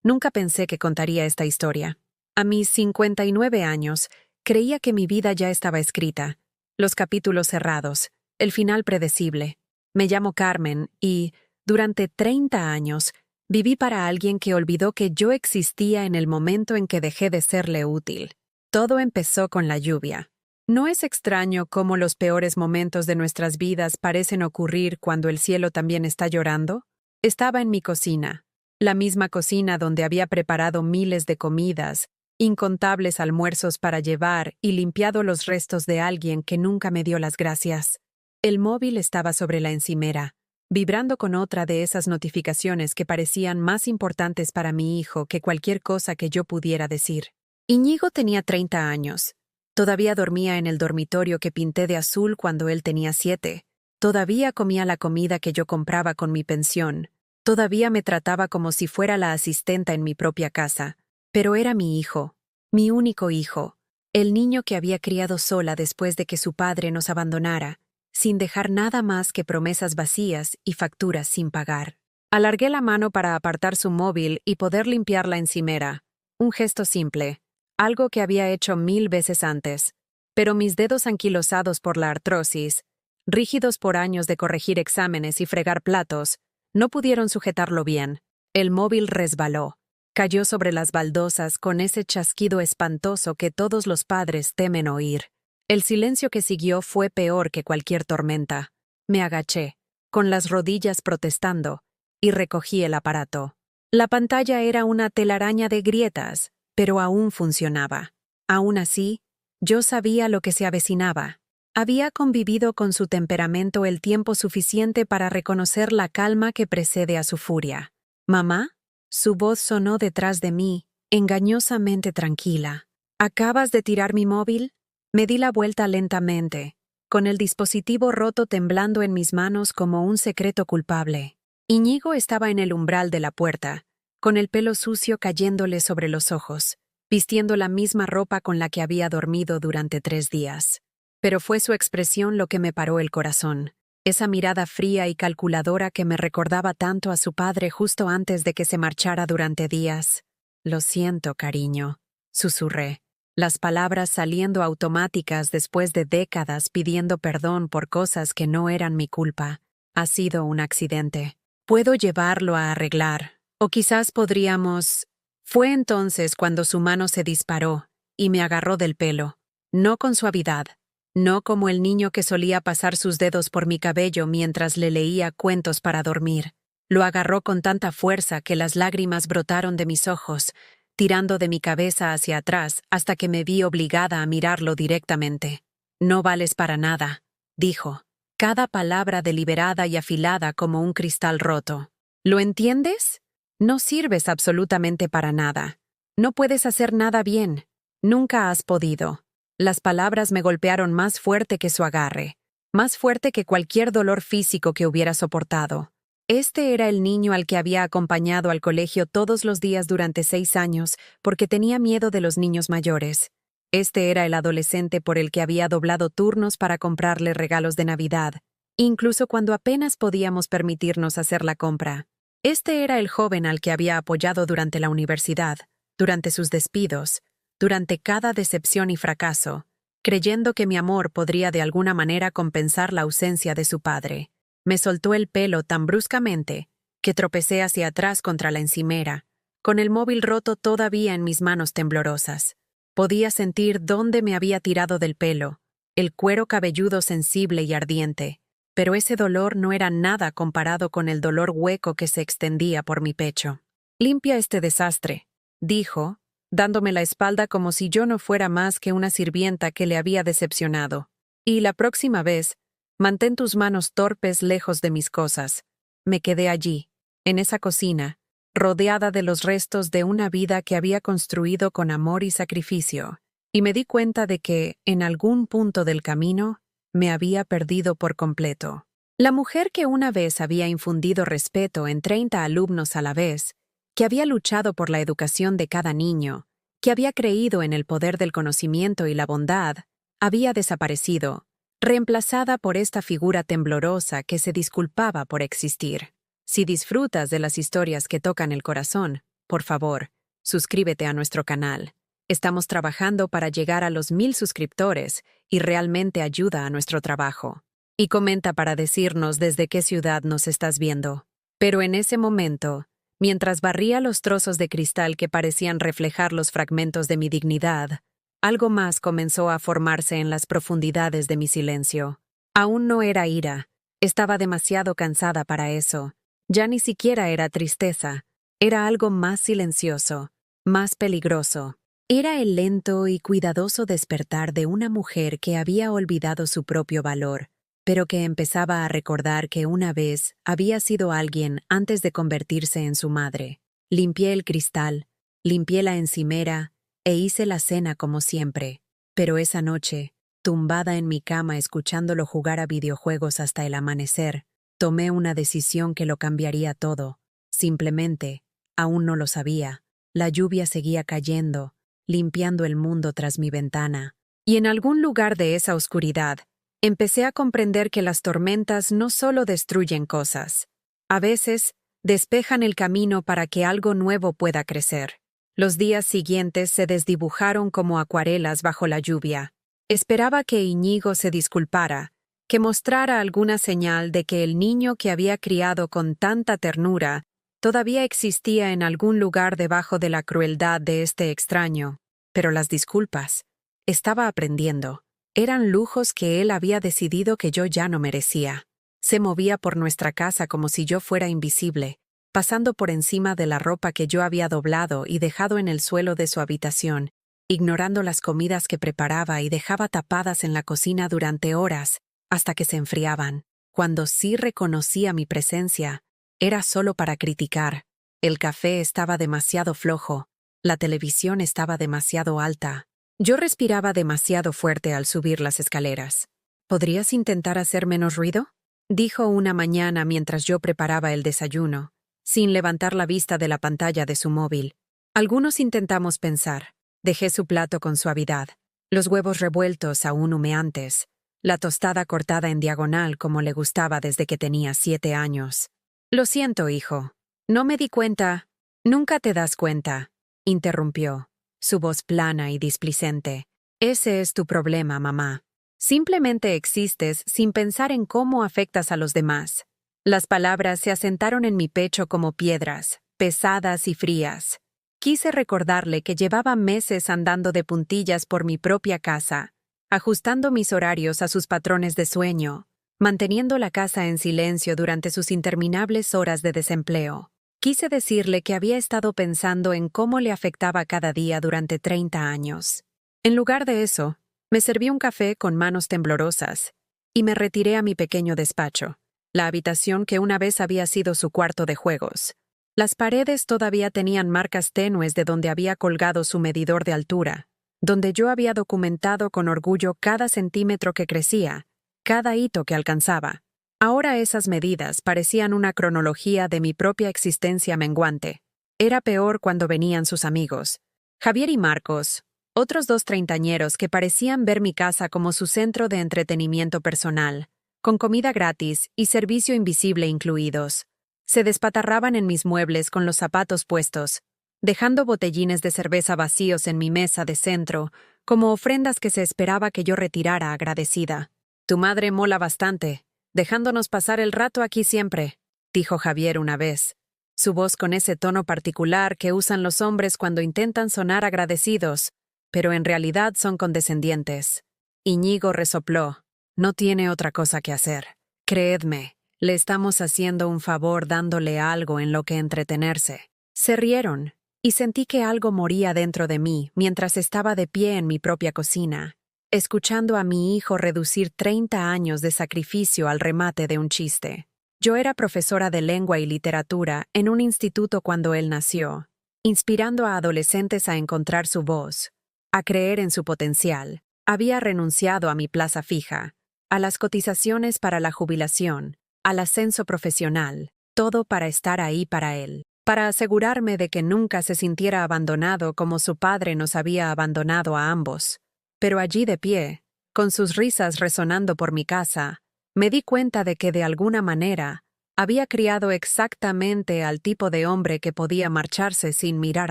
Nunca pensé que contaría esta historia. A mis 59 años, creía que mi vida ya estaba escrita, los capítulos cerrados, el final predecible. Me llamo Carmen y, durante 30 años, viví para alguien que olvidó que yo existía en el momento en que dejé de serle útil. Todo empezó con la lluvia. ¿No es extraño cómo los peores momentos de nuestras vidas parecen ocurrir cuando el cielo también está llorando? Estaba en mi cocina, la misma cocina donde había preparado miles de comidas, incontables almuerzos para llevar y limpiado los restos de alguien que nunca me dio las gracias. El móvil estaba sobre la encimera, vibrando con otra de esas notificaciones que parecían más importantes para mi hijo que cualquier cosa que yo pudiera decir. Iñigo tenía 30 años. Todavía dormía en el dormitorio que pinté de azul cuando él tenía 7. Todavía comía la comida que yo compraba con mi pensión. Todavía me trataba como si fuera la asistenta en mi propia casa. Pero era mi hijo, mi único hijo, el niño que había criado sola después de que su padre nos abandonara, sin dejar nada más que promesas vacías y facturas sin pagar. Alargué la mano para apartar su móvil y poder limpiar la encimera. Un gesto simple, algo que había hecho 1000 veces antes. Pero mis dedos anquilosados por la artrosis, rígidos por años de corregir exámenes y fregar platos, no pudieron sujetarlo bien. El móvil resbaló. Cayó sobre las baldosas con ese chasquido espantoso que todos los padres temen oír. El silencio que siguió fue peor que cualquier tormenta. Me agaché, con las rodillas protestando, y recogí el aparato. La pantalla era una telaraña de grietas, pero aún funcionaba. Aún así, yo sabía lo que se avecinaba. Había convivido con su temperamento el tiempo suficiente para reconocer la calma que precede a su furia. ¿Mamá? Su voz sonó detrás de mí, engañosamente tranquila. ¿Acabas de tirar mi móvil? Me di la vuelta lentamente, con el dispositivo roto temblando en mis manos como un secreto culpable. Iñigo estaba en el umbral de la puerta, con el pelo sucio cayéndole sobre los ojos, vistiendo la misma ropa con la que había dormido durante 3 días. Pero fue su expresión lo que me paró el corazón. Esa mirada fría y calculadora que me recordaba tanto a su padre justo antes de que se marchara durante días. «Lo siento, cariño», susurré, las palabras saliendo automáticas después de décadas pidiendo perdón por cosas que no eran mi culpa. Ha sido un accidente. Puedo llevarlo a arreglar. O quizás podríamos... Fue entonces cuando su mano se disparó y me agarró del pelo. No con suavidad. No como el niño que solía pasar sus dedos por mi cabello mientras le leía cuentos para dormir. Lo agarró con tanta fuerza que las lágrimas brotaron de mis ojos, tirando de mi cabeza hacia atrás hasta que me vi obligada a mirarlo directamente. «No vales para nada», dijo, cada palabra deliberada y afilada como un cristal roto. «¿Lo entiendes? No sirves absolutamente para nada. No puedes hacer nada bien. Nunca has podido». Las palabras me golpearon más fuerte que su agarre, más fuerte que cualquier dolor físico que hubiera soportado. Este era el niño al que había acompañado al colegio todos los días durante 6 años porque tenía miedo de los niños mayores. Este era el adolescente por el que había doblado turnos para comprarle regalos de Navidad, incluso cuando apenas podíamos permitirnos hacer la compra. Este era el joven al que había apoyado durante la universidad, durante sus despidos, durante cada decepción y fracaso, creyendo que mi amor podría de alguna manera compensar la ausencia de su padre. Me soltó el pelo tan bruscamente que tropecé hacia atrás contra la encimera, con el móvil roto todavía en mis manos temblorosas. Podía sentir dónde me había tirado del pelo, el cuero cabelludo sensible y ardiente, pero ese dolor no era nada comparado con el dolor hueco que se extendía por mi pecho. «Limpia este desastre», dijo, dándome la espalda como si yo no fuera más que una sirvienta que le había decepcionado. «Y la próxima vez, mantén tus manos torpes lejos de mis cosas». Me quedé allí, en esa cocina, rodeada de los restos de una vida que había construido con amor y sacrificio, y me di cuenta de que, en algún punto del camino, me había perdido por completo. La mujer que una vez había infundido respeto en 30 alumnos a la vez, que había luchado por la educación de cada niño, que había creído en el poder del conocimiento y la bondad, había desaparecido, reemplazada por esta figura temblorosa que se disculpaba por existir. Si disfrutas de las historias que tocan el corazón, por favor, suscríbete a nuestro canal. Estamos trabajando para llegar a los 1000 suscriptores y realmente ayuda a nuestro trabajo. Y comenta para decirnos desde qué ciudad nos estás viendo. Pero en ese momento, mientras barría los trozos de cristal que parecían reflejar los fragmentos de mi dignidad, algo más comenzó a formarse en las profundidades de mi silencio. Aún no era ira. Estaba demasiado cansada para eso. Ya ni siquiera era tristeza. Era algo más silencioso, más peligroso. Era el lento y cuidadoso despertar de una mujer que había olvidado su propio valor, pero que empezaba a recordar que una vez había sido alguien antes de convertirse en su madre. Limpié el cristal, limpié la encimera e hice la cena como siempre. Pero esa noche, tumbada en mi cama escuchándolo jugar a videojuegos hasta el amanecer, tomé una decisión que lo cambiaría todo. Simplemente, aún no lo sabía, la lluvia seguía cayendo, limpiando el mundo tras mi ventana. Y en algún lugar de esa oscuridad, empecé a comprender que las tormentas no solo destruyen cosas. A veces, despejan el camino para que algo nuevo pueda crecer. Los días siguientes se desdibujaron como acuarelas bajo la lluvia. Esperaba que Iñigo se disculpara, que mostrara alguna señal de que el niño que había criado con tanta ternura todavía existía en algún lugar debajo de la crueldad de este extraño. Pero las disculpas, estaba aprendiendo, eran lujos que él había decidido que yo ya no merecía. Se movía por nuestra casa como si yo fuera invisible, pasando por encima de la ropa que yo había doblado y dejado en el suelo de su habitación, ignorando las comidas que preparaba y dejaba tapadas en la cocina durante horas, hasta que se enfriaban. Cuando sí reconocía mi presencia, era solo para criticar. El café estaba demasiado flojo, la televisión estaba demasiado alta. Yo respiraba demasiado fuerte al subir las escaleras. ¿Podrías intentar hacer menos ruido?, dijo una mañana mientras yo preparaba el desayuno, sin levantar la vista de la pantalla de su móvil. Algunos intentamos pensar. Dejé su plato con suavidad, los huevos revueltos aún humeantes, la tostada cortada en diagonal como le gustaba desde que tenía 7 años. Lo siento, hijo. No me di cuenta. Nunca te das cuenta, interrumpió, su voz plana y displicente. Ese es tu problema, mamá. Simplemente existes sin pensar en cómo afectas a los demás. Las palabras se asentaron en mi pecho como piedras, pesadas y frías. Quise recordarle que llevaba meses andando de puntillas por mi propia casa, ajustando mis horarios a sus patrones de sueño, manteniendo la casa en silencio durante sus interminables horas de desempleo. Quise decirle que había estado pensando en cómo le afectaba cada día durante 30 años. En lugar de eso, me serví un café con manos temblorosas y me retiré a mi pequeño despacho, la habitación que una vez había sido su cuarto de juegos. Las paredes todavía tenían marcas tenues de donde había colgado su medidor de altura, donde yo había documentado con orgullo cada centímetro que crecía, cada hito que alcanzaba. Ahora esas medidas parecían una cronología de mi propia existencia menguante. Era peor cuando venían sus amigos, Javier y Marcos, otros 2 treintañeros que parecían ver mi casa como su centro de entretenimiento personal, con comida gratis y servicio invisible incluidos. Se despatarraban en mis muebles con los zapatos puestos, dejando botellines de cerveza vacíos en mi mesa de centro, como ofrendas que se esperaba que yo retirara agradecida. Tu madre mola bastante, dejándonos pasar el rato aquí siempre, dijo Javier una vez, su voz con ese tono particular que usan los hombres cuando intentan sonar agradecidos, pero en realidad son condescendientes. Iñigo resopló. No tiene otra cosa que hacer. Creedme. Le estamos haciendo un favor dándole algo en lo que entretenerse. Se rieron, y sentí que algo moría dentro de mí mientras estaba de pie en mi propia cocina, escuchando a mi hijo reducir 30 años de sacrificio al remate de un chiste. Yo era profesora de lengua y literatura en un instituto cuando él nació, inspirando a adolescentes a encontrar su voz, a creer en su potencial. Había renunciado a mi plaza fija, a las cotizaciones para la jubilación, al ascenso profesional, todo para estar ahí para él, para asegurarme de que nunca se sintiera abandonado como su padre nos había abandonado a ambos. Pero allí de pie, con sus risas resonando por mi casa, me di cuenta de que de alguna manera Había criado exactamente al tipo de hombre que podía marcharse sin mirar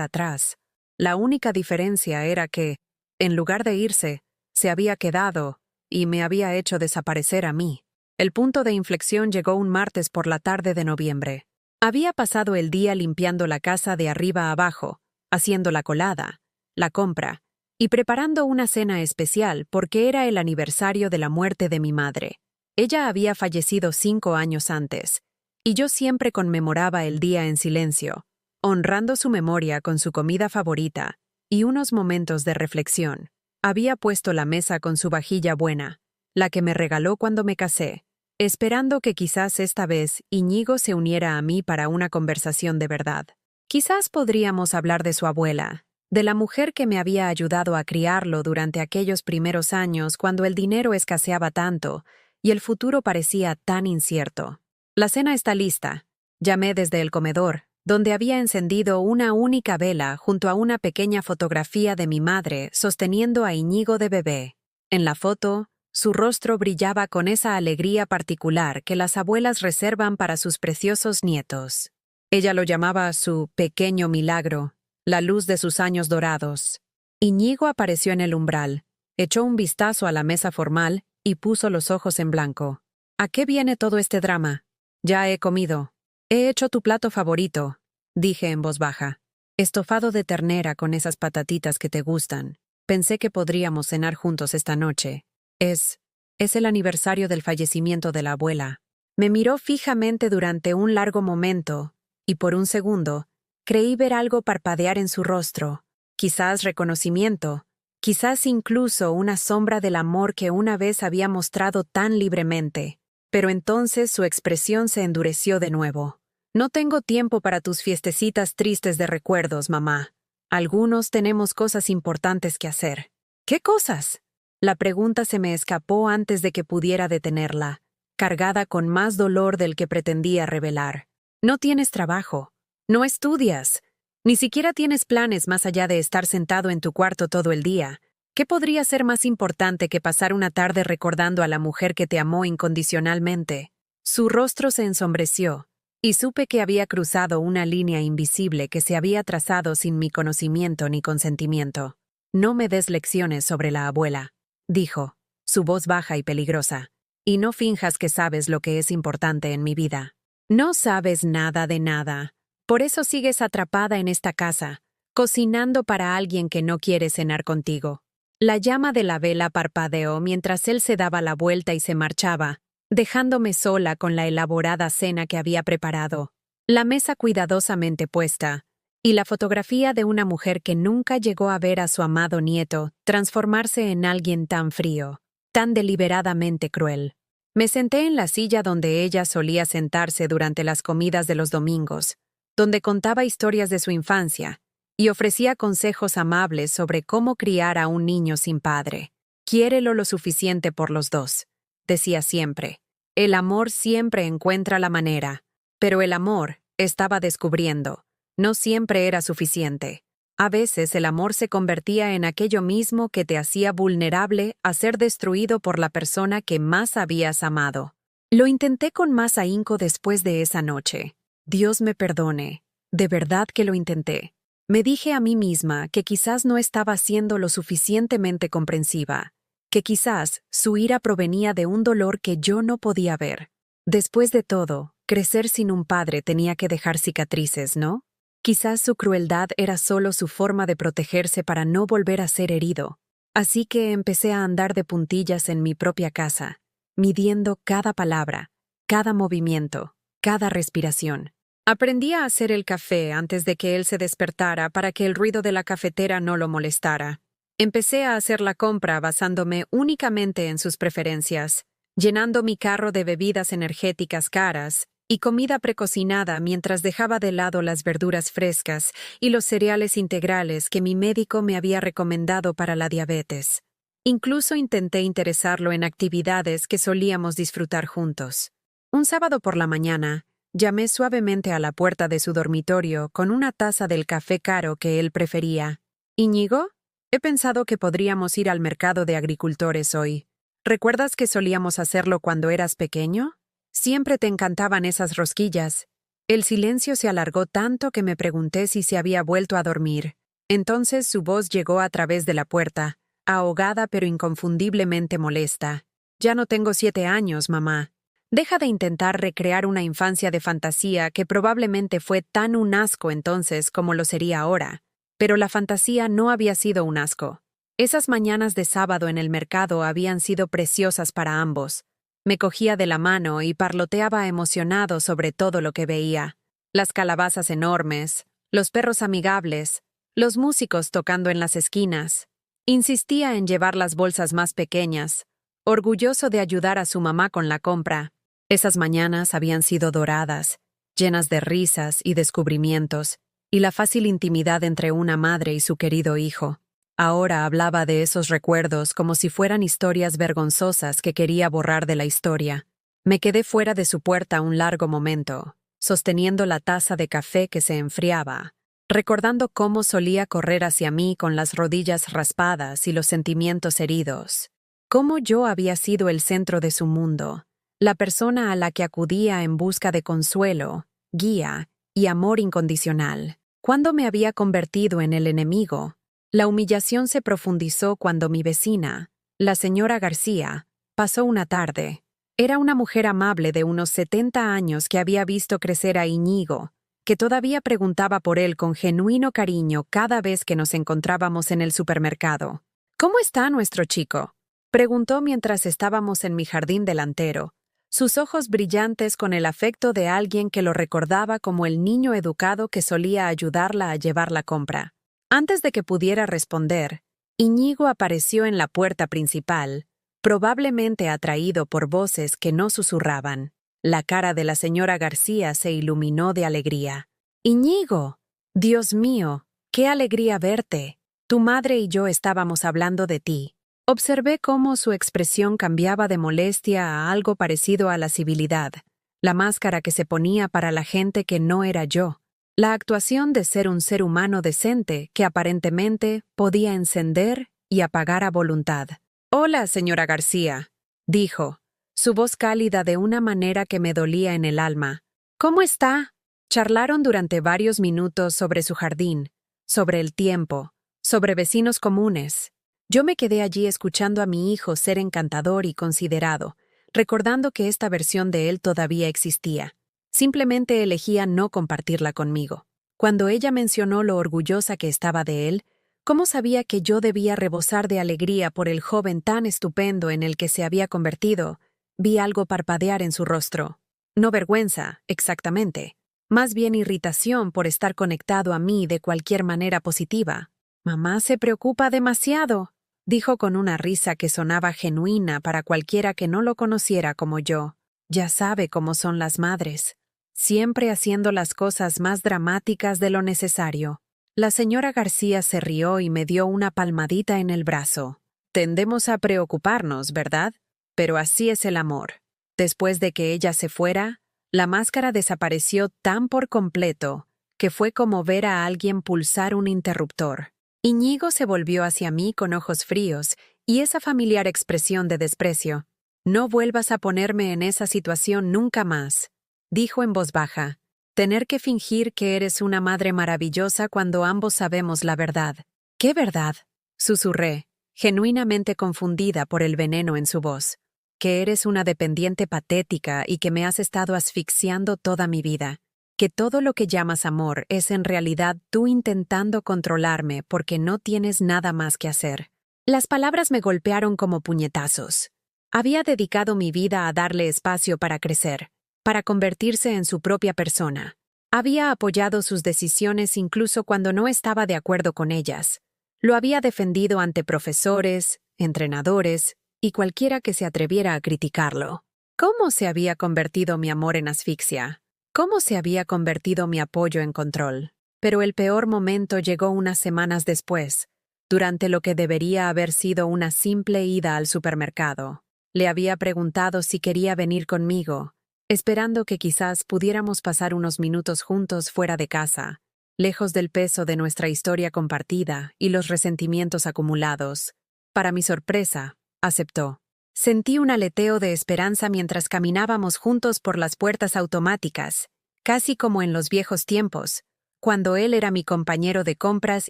atrás. La única diferencia era que, en lugar de irse, se había quedado y me había hecho desaparecer a mí. El punto de inflexión llegó un martes por la tarde de noviembre. Había pasado el día limpiando la casa de arriba a abajo, haciendo la colada, la compra, y preparando una cena especial porque era el aniversario de la muerte de mi madre. Ella había fallecido 5 años antes, y yo siempre conmemoraba el día en silencio, honrando su memoria con su comida favorita y unos momentos de reflexión. Había puesto la mesa con su vajilla buena, la que me regaló cuando me casé, esperando que quizás esta vez Iñigo se uniera a mí para una conversación de verdad. Quizás podríamos hablar de su abuela, de la mujer que me había ayudado a criarlo durante aquellos primeros años cuando el dinero escaseaba tanto y el futuro parecía tan incierto. La cena está lista. Llamé desde el comedor, donde había encendido una única vela junto a una pequeña fotografía de mi madre sosteniendo a Iñigo de bebé. En la foto, su rostro brillaba con esa alegría particular que las abuelas reservan para sus preciosos nietos. Ella lo llamaba su pequeño milagro, la luz de sus años dorados. Iñigo apareció en el umbral, echó un vistazo a la mesa formal y puso los ojos en blanco. ¿A qué viene todo este drama? Ya he comido. He hecho tu plato favorito, dije en voz baja. Estofado de ternera con esas patatitas que te gustan. Pensé que podríamos cenar juntos esta noche. Es el aniversario del fallecimiento de la abuela. Me miró fijamente durante un largo momento, y por un segundo, creí ver algo parpadear en su rostro. Quizás reconocimiento, quizás incluso una sombra del amor que una vez había mostrado tan libremente. Pero entonces su expresión se endureció de nuevo. No tengo tiempo para tus fiestecitas tristes de recuerdos, mamá. Algunos tenemos cosas importantes que hacer. ¿Qué cosas? La pregunta se me escapó antes de que pudiera detenerla, cargada con más dolor del que pretendía revelar. No tienes trabajo. No estudias. Ni siquiera tienes planes más allá de estar sentado en tu cuarto todo el día. ¿Qué podría ser más importante que pasar una tarde recordando a la mujer que te amó incondicionalmente? Su rostro se ensombreció, y supe que había cruzado una línea invisible que se había trazado sin mi conocimiento ni consentimiento. No me des lecciones sobre la abuela, dijo, su voz baja y peligrosa, y no finjas que sabes lo que es importante en mi vida. No sabes nada de nada. Por eso sigues atrapada en esta casa, cocinando para alguien que no quiere cenar contigo. La llama de la vela parpadeó mientras él se daba la vuelta y se marchaba, dejándome sola con la elaborada cena que había preparado, la mesa cuidadosamente puesta, y la fotografía de una mujer que nunca llegó a ver a su amado nieto transformarse en alguien tan frío, tan deliberadamente cruel. Me senté en la silla donde ella solía sentarse durante las comidas de los domingos, donde contaba historias de su infancia, y ofrecía consejos amables sobre cómo criar a un niño sin padre. Quiérelo lo suficiente por los dos, decía siempre. El amor siempre encuentra la manera, pero el amor, estaba descubriendo, no siempre era suficiente. A veces el amor se convertía en aquello mismo que te hacía vulnerable a ser destruido por la persona que más habías amado. Lo intenté con más ahínco después de esa noche. Dios me perdone, de verdad que lo intenté. Me dije a mí misma que quizás no estaba siendo lo suficientemente comprensiva, que quizás su ira provenía de un dolor que yo no podía ver. Después de todo, crecer sin un padre tenía que dejar cicatrices, ¿no? Quizás su crueldad era solo su forma de protegerse para no volver a ser herido. Así que empecé a andar de puntillas en mi propia casa, midiendo cada palabra, cada movimiento, cada respiración. Aprendí a hacer el café antes de que él se despertara para que el ruido de la cafetera no lo molestara. Empecé a hacer la compra basándome únicamente en sus preferencias, llenando mi carro de bebidas energéticas caras y comida precocinada mientras dejaba de lado las verduras frescas y los cereales integrales que mi médico me había recomendado para la diabetes. Incluso intenté interesarlo en actividades que solíamos disfrutar juntos. Un sábado por la mañana, llamé suavemente a la puerta de su dormitorio con una taza del café caro que él prefería. «¿Íñigo? He pensado que podríamos ir al mercado de agricultores hoy. ¿Recuerdas que solíamos hacerlo cuando eras pequeño?» Siempre te encantaban esas rosquillas. El silencio se alargó tanto que me pregunté si se había vuelto a dormir. Entonces su voz llegó a través de la puerta, ahogada pero inconfundiblemente molesta. Ya no tengo 7 años, mamá. Deja de intentar recrear una infancia de fantasía que probablemente fue tan un asco entonces como lo sería ahora. Pero la fantasía no había sido un asco. Esas mañanas de sábado en el mercado habían sido preciosas para ambos. Me cogía de la mano y parloteaba emocionado sobre todo lo que veía. Las calabazas enormes, los perros amigables, los músicos tocando en las esquinas. Insistía en llevar las bolsas más pequeñas, orgulloso de ayudar a su mamá con la compra. Esas mañanas habían sido doradas, llenas de risas y descubrimientos, y la fácil intimidad entre una madre y su querido hijo. Ahora hablaba de esos recuerdos como si fueran historias vergonzosas que quería borrar de la historia. Me quedé fuera de su puerta un largo momento, sosteniendo la taza de café que se enfriaba, recordando cómo solía correr hacia mí con las rodillas raspadas y los sentimientos heridos. Cómo yo había sido el centro de su mundo, la persona a la que acudía en busca de consuelo, guía y amor incondicional. Cuando me había convertido en el enemigo, la humillación se profundizó cuando mi vecina, la señora García, pasó una tarde. Era una mujer amable de unos 70 años que había visto crecer a Iñigo, que todavía preguntaba por él con genuino cariño cada vez que nos encontrábamos en el supermercado. «¿Cómo está nuestro chico?», preguntó mientras estábamos en mi jardín delantero, sus ojos brillantes con el afecto de alguien que lo recordaba como el niño educado que solía ayudarla a llevar la compra. Antes de que pudiera responder, Iñigo apareció en la puerta principal, probablemente atraído por voces que no susurraban. La cara de la señora García se iluminó de alegría. «Iñigo, Dios mío, qué alegría verte. Tu madre y yo estábamos hablando de ti». Observé cómo su expresión cambiaba de molestia a algo parecido a la civilidad, la máscara que se ponía para la gente que no era yo. La actuación de ser un ser humano decente que aparentemente podía encender y apagar a voluntad. «Hola, señora García», dijo, su voz cálida de una manera que me dolía en el alma. «¿Cómo está?». Charlaron durante varios minutos sobre su jardín, sobre el tiempo, sobre vecinos comunes. Yo me quedé allí escuchando a mi hijo ser encantador y considerado, recordando que esta versión de él todavía existía. Simplemente elegía no compartirla conmigo. Cuando ella mencionó lo orgullosa que estaba de él, ¿cómo sabía que yo debía rebosar de alegría por el joven tan estupendo en el que se había convertido? Vi algo parpadear en su rostro. No vergüenza, exactamente. Más bien irritación por estar conectado a mí de cualquier manera positiva. «Mamá se preocupa demasiado», dijo con una risa que sonaba genuina para cualquiera que no lo conociera como yo. Ya sabe cómo son las madres, siempre haciendo las cosas más dramáticas de lo necesario. La señora García se rió y me dio una palmadita en el brazo. «Tendemos a preocuparnos, ¿verdad? Pero así es el amor». Después de que ella se fuera, la máscara desapareció tan por completo que fue como ver a alguien pulsar un interruptor. Iñigo se volvió hacia mí con ojos fríos y esa familiar expresión de desprecio. «No vuelvas a ponerme en esa situación nunca más», dijo en voz baja. «Tener que fingir que eres una madre maravillosa cuando ambos sabemos la verdad». «¿Qué verdad?», susurré, genuinamente confundida por el veneno en su voz. «Que eres una dependiente patética y que me has estado asfixiando toda mi vida. Que todo lo que llamas amor es en realidad tú intentando controlarme porque no tienes nada más que hacer». Las palabras me golpearon como puñetazos. Había dedicado mi vida a darle espacio para crecer, para convertirse en su propia persona. Había apoyado sus decisiones incluso cuando no estaba de acuerdo con ellas. Lo había defendido ante profesores, entrenadores y cualquiera que se atreviera a criticarlo. ¿Cómo se había convertido mi amor en asfixia? ¿Cómo se había convertido mi apoyo en control? Pero el peor momento llegó unas semanas después, durante lo que debería haber sido una simple ida al supermercado. Le había preguntado si quería venir conmigo, esperando que quizás pudiéramos pasar unos minutos juntos fuera de casa, lejos del peso de nuestra historia compartida y los resentimientos acumulados. Para mi sorpresa, aceptó. Sentí un aleteo de esperanza mientras caminábamos juntos por las puertas automáticas, casi como en los viejos tiempos, cuando él era mi compañero de compras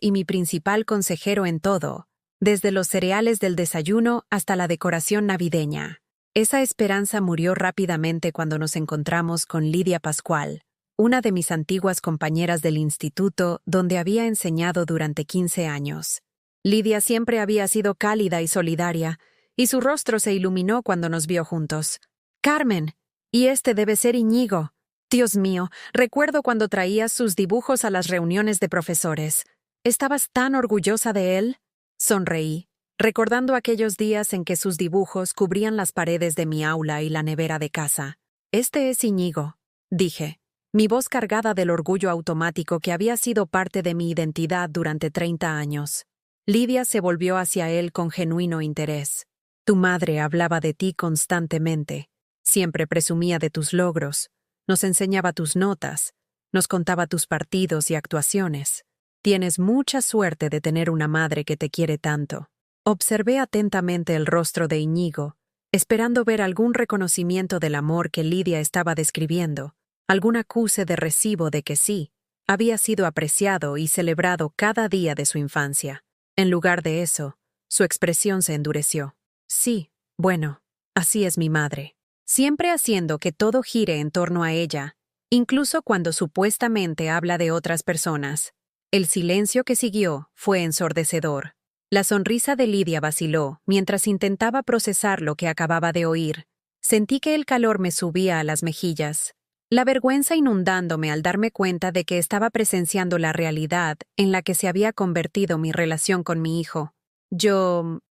y mi principal consejero en todo, desde los cereales del desayuno hasta la decoración navideña. Esa esperanza murió rápidamente cuando nos encontramos con Lidia Pascual, una de mis antiguas compañeras del instituto donde había enseñado durante 15 años. Lidia siempre había sido cálida y solidaria, y su rostro se iluminó cuando nos vio juntos. «Carmen, y este debe ser Iñigo. Dios mío, recuerdo cuando traías sus dibujos a las reuniones de profesores. ¿Estabas tan orgullosa de él?» Sonreí, recordando aquellos días en que sus dibujos cubrían las paredes de mi aula y la nevera de casa. «Este es Iñigo», dije, mi voz cargada del orgullo automático que había sido parte de mi identidad durante 30 años. Lidia se volvió hacia él con genuino interés. «Tu madre hablaba de ti constantemente. Siempre presumía de tus logros. Nos enseñaba tus notas. Nos contaba tus partidos y actuaciones. Tienes mucha suerte de tener una madre que te quiere tanto». Observé atentamente el rostro de Iñigo, esperando ver algún reconocimiento del amor que Lidia estaba describiendo, algún acuse de recibo de que sí, había sido apreciado y celebrado cada día de su infancia. En lugar de eso, su expresión se endureció. «Sí, bueno, así es mi madre. Siempre haciendo que todo gire en torno a ella, incluso cuando supuestamente habla de otras personas». El silencio que siguió fue ensordecedor. La sonrisa de Lidia vaciló mientras intentaba procesar lo que acababa de oír. Sentí que el calor me subía a las mejillas, la vergüenza inundándome al darme cuenta de que estaba presenciando la realidad en la que se había convertido mi relación con mi hijo.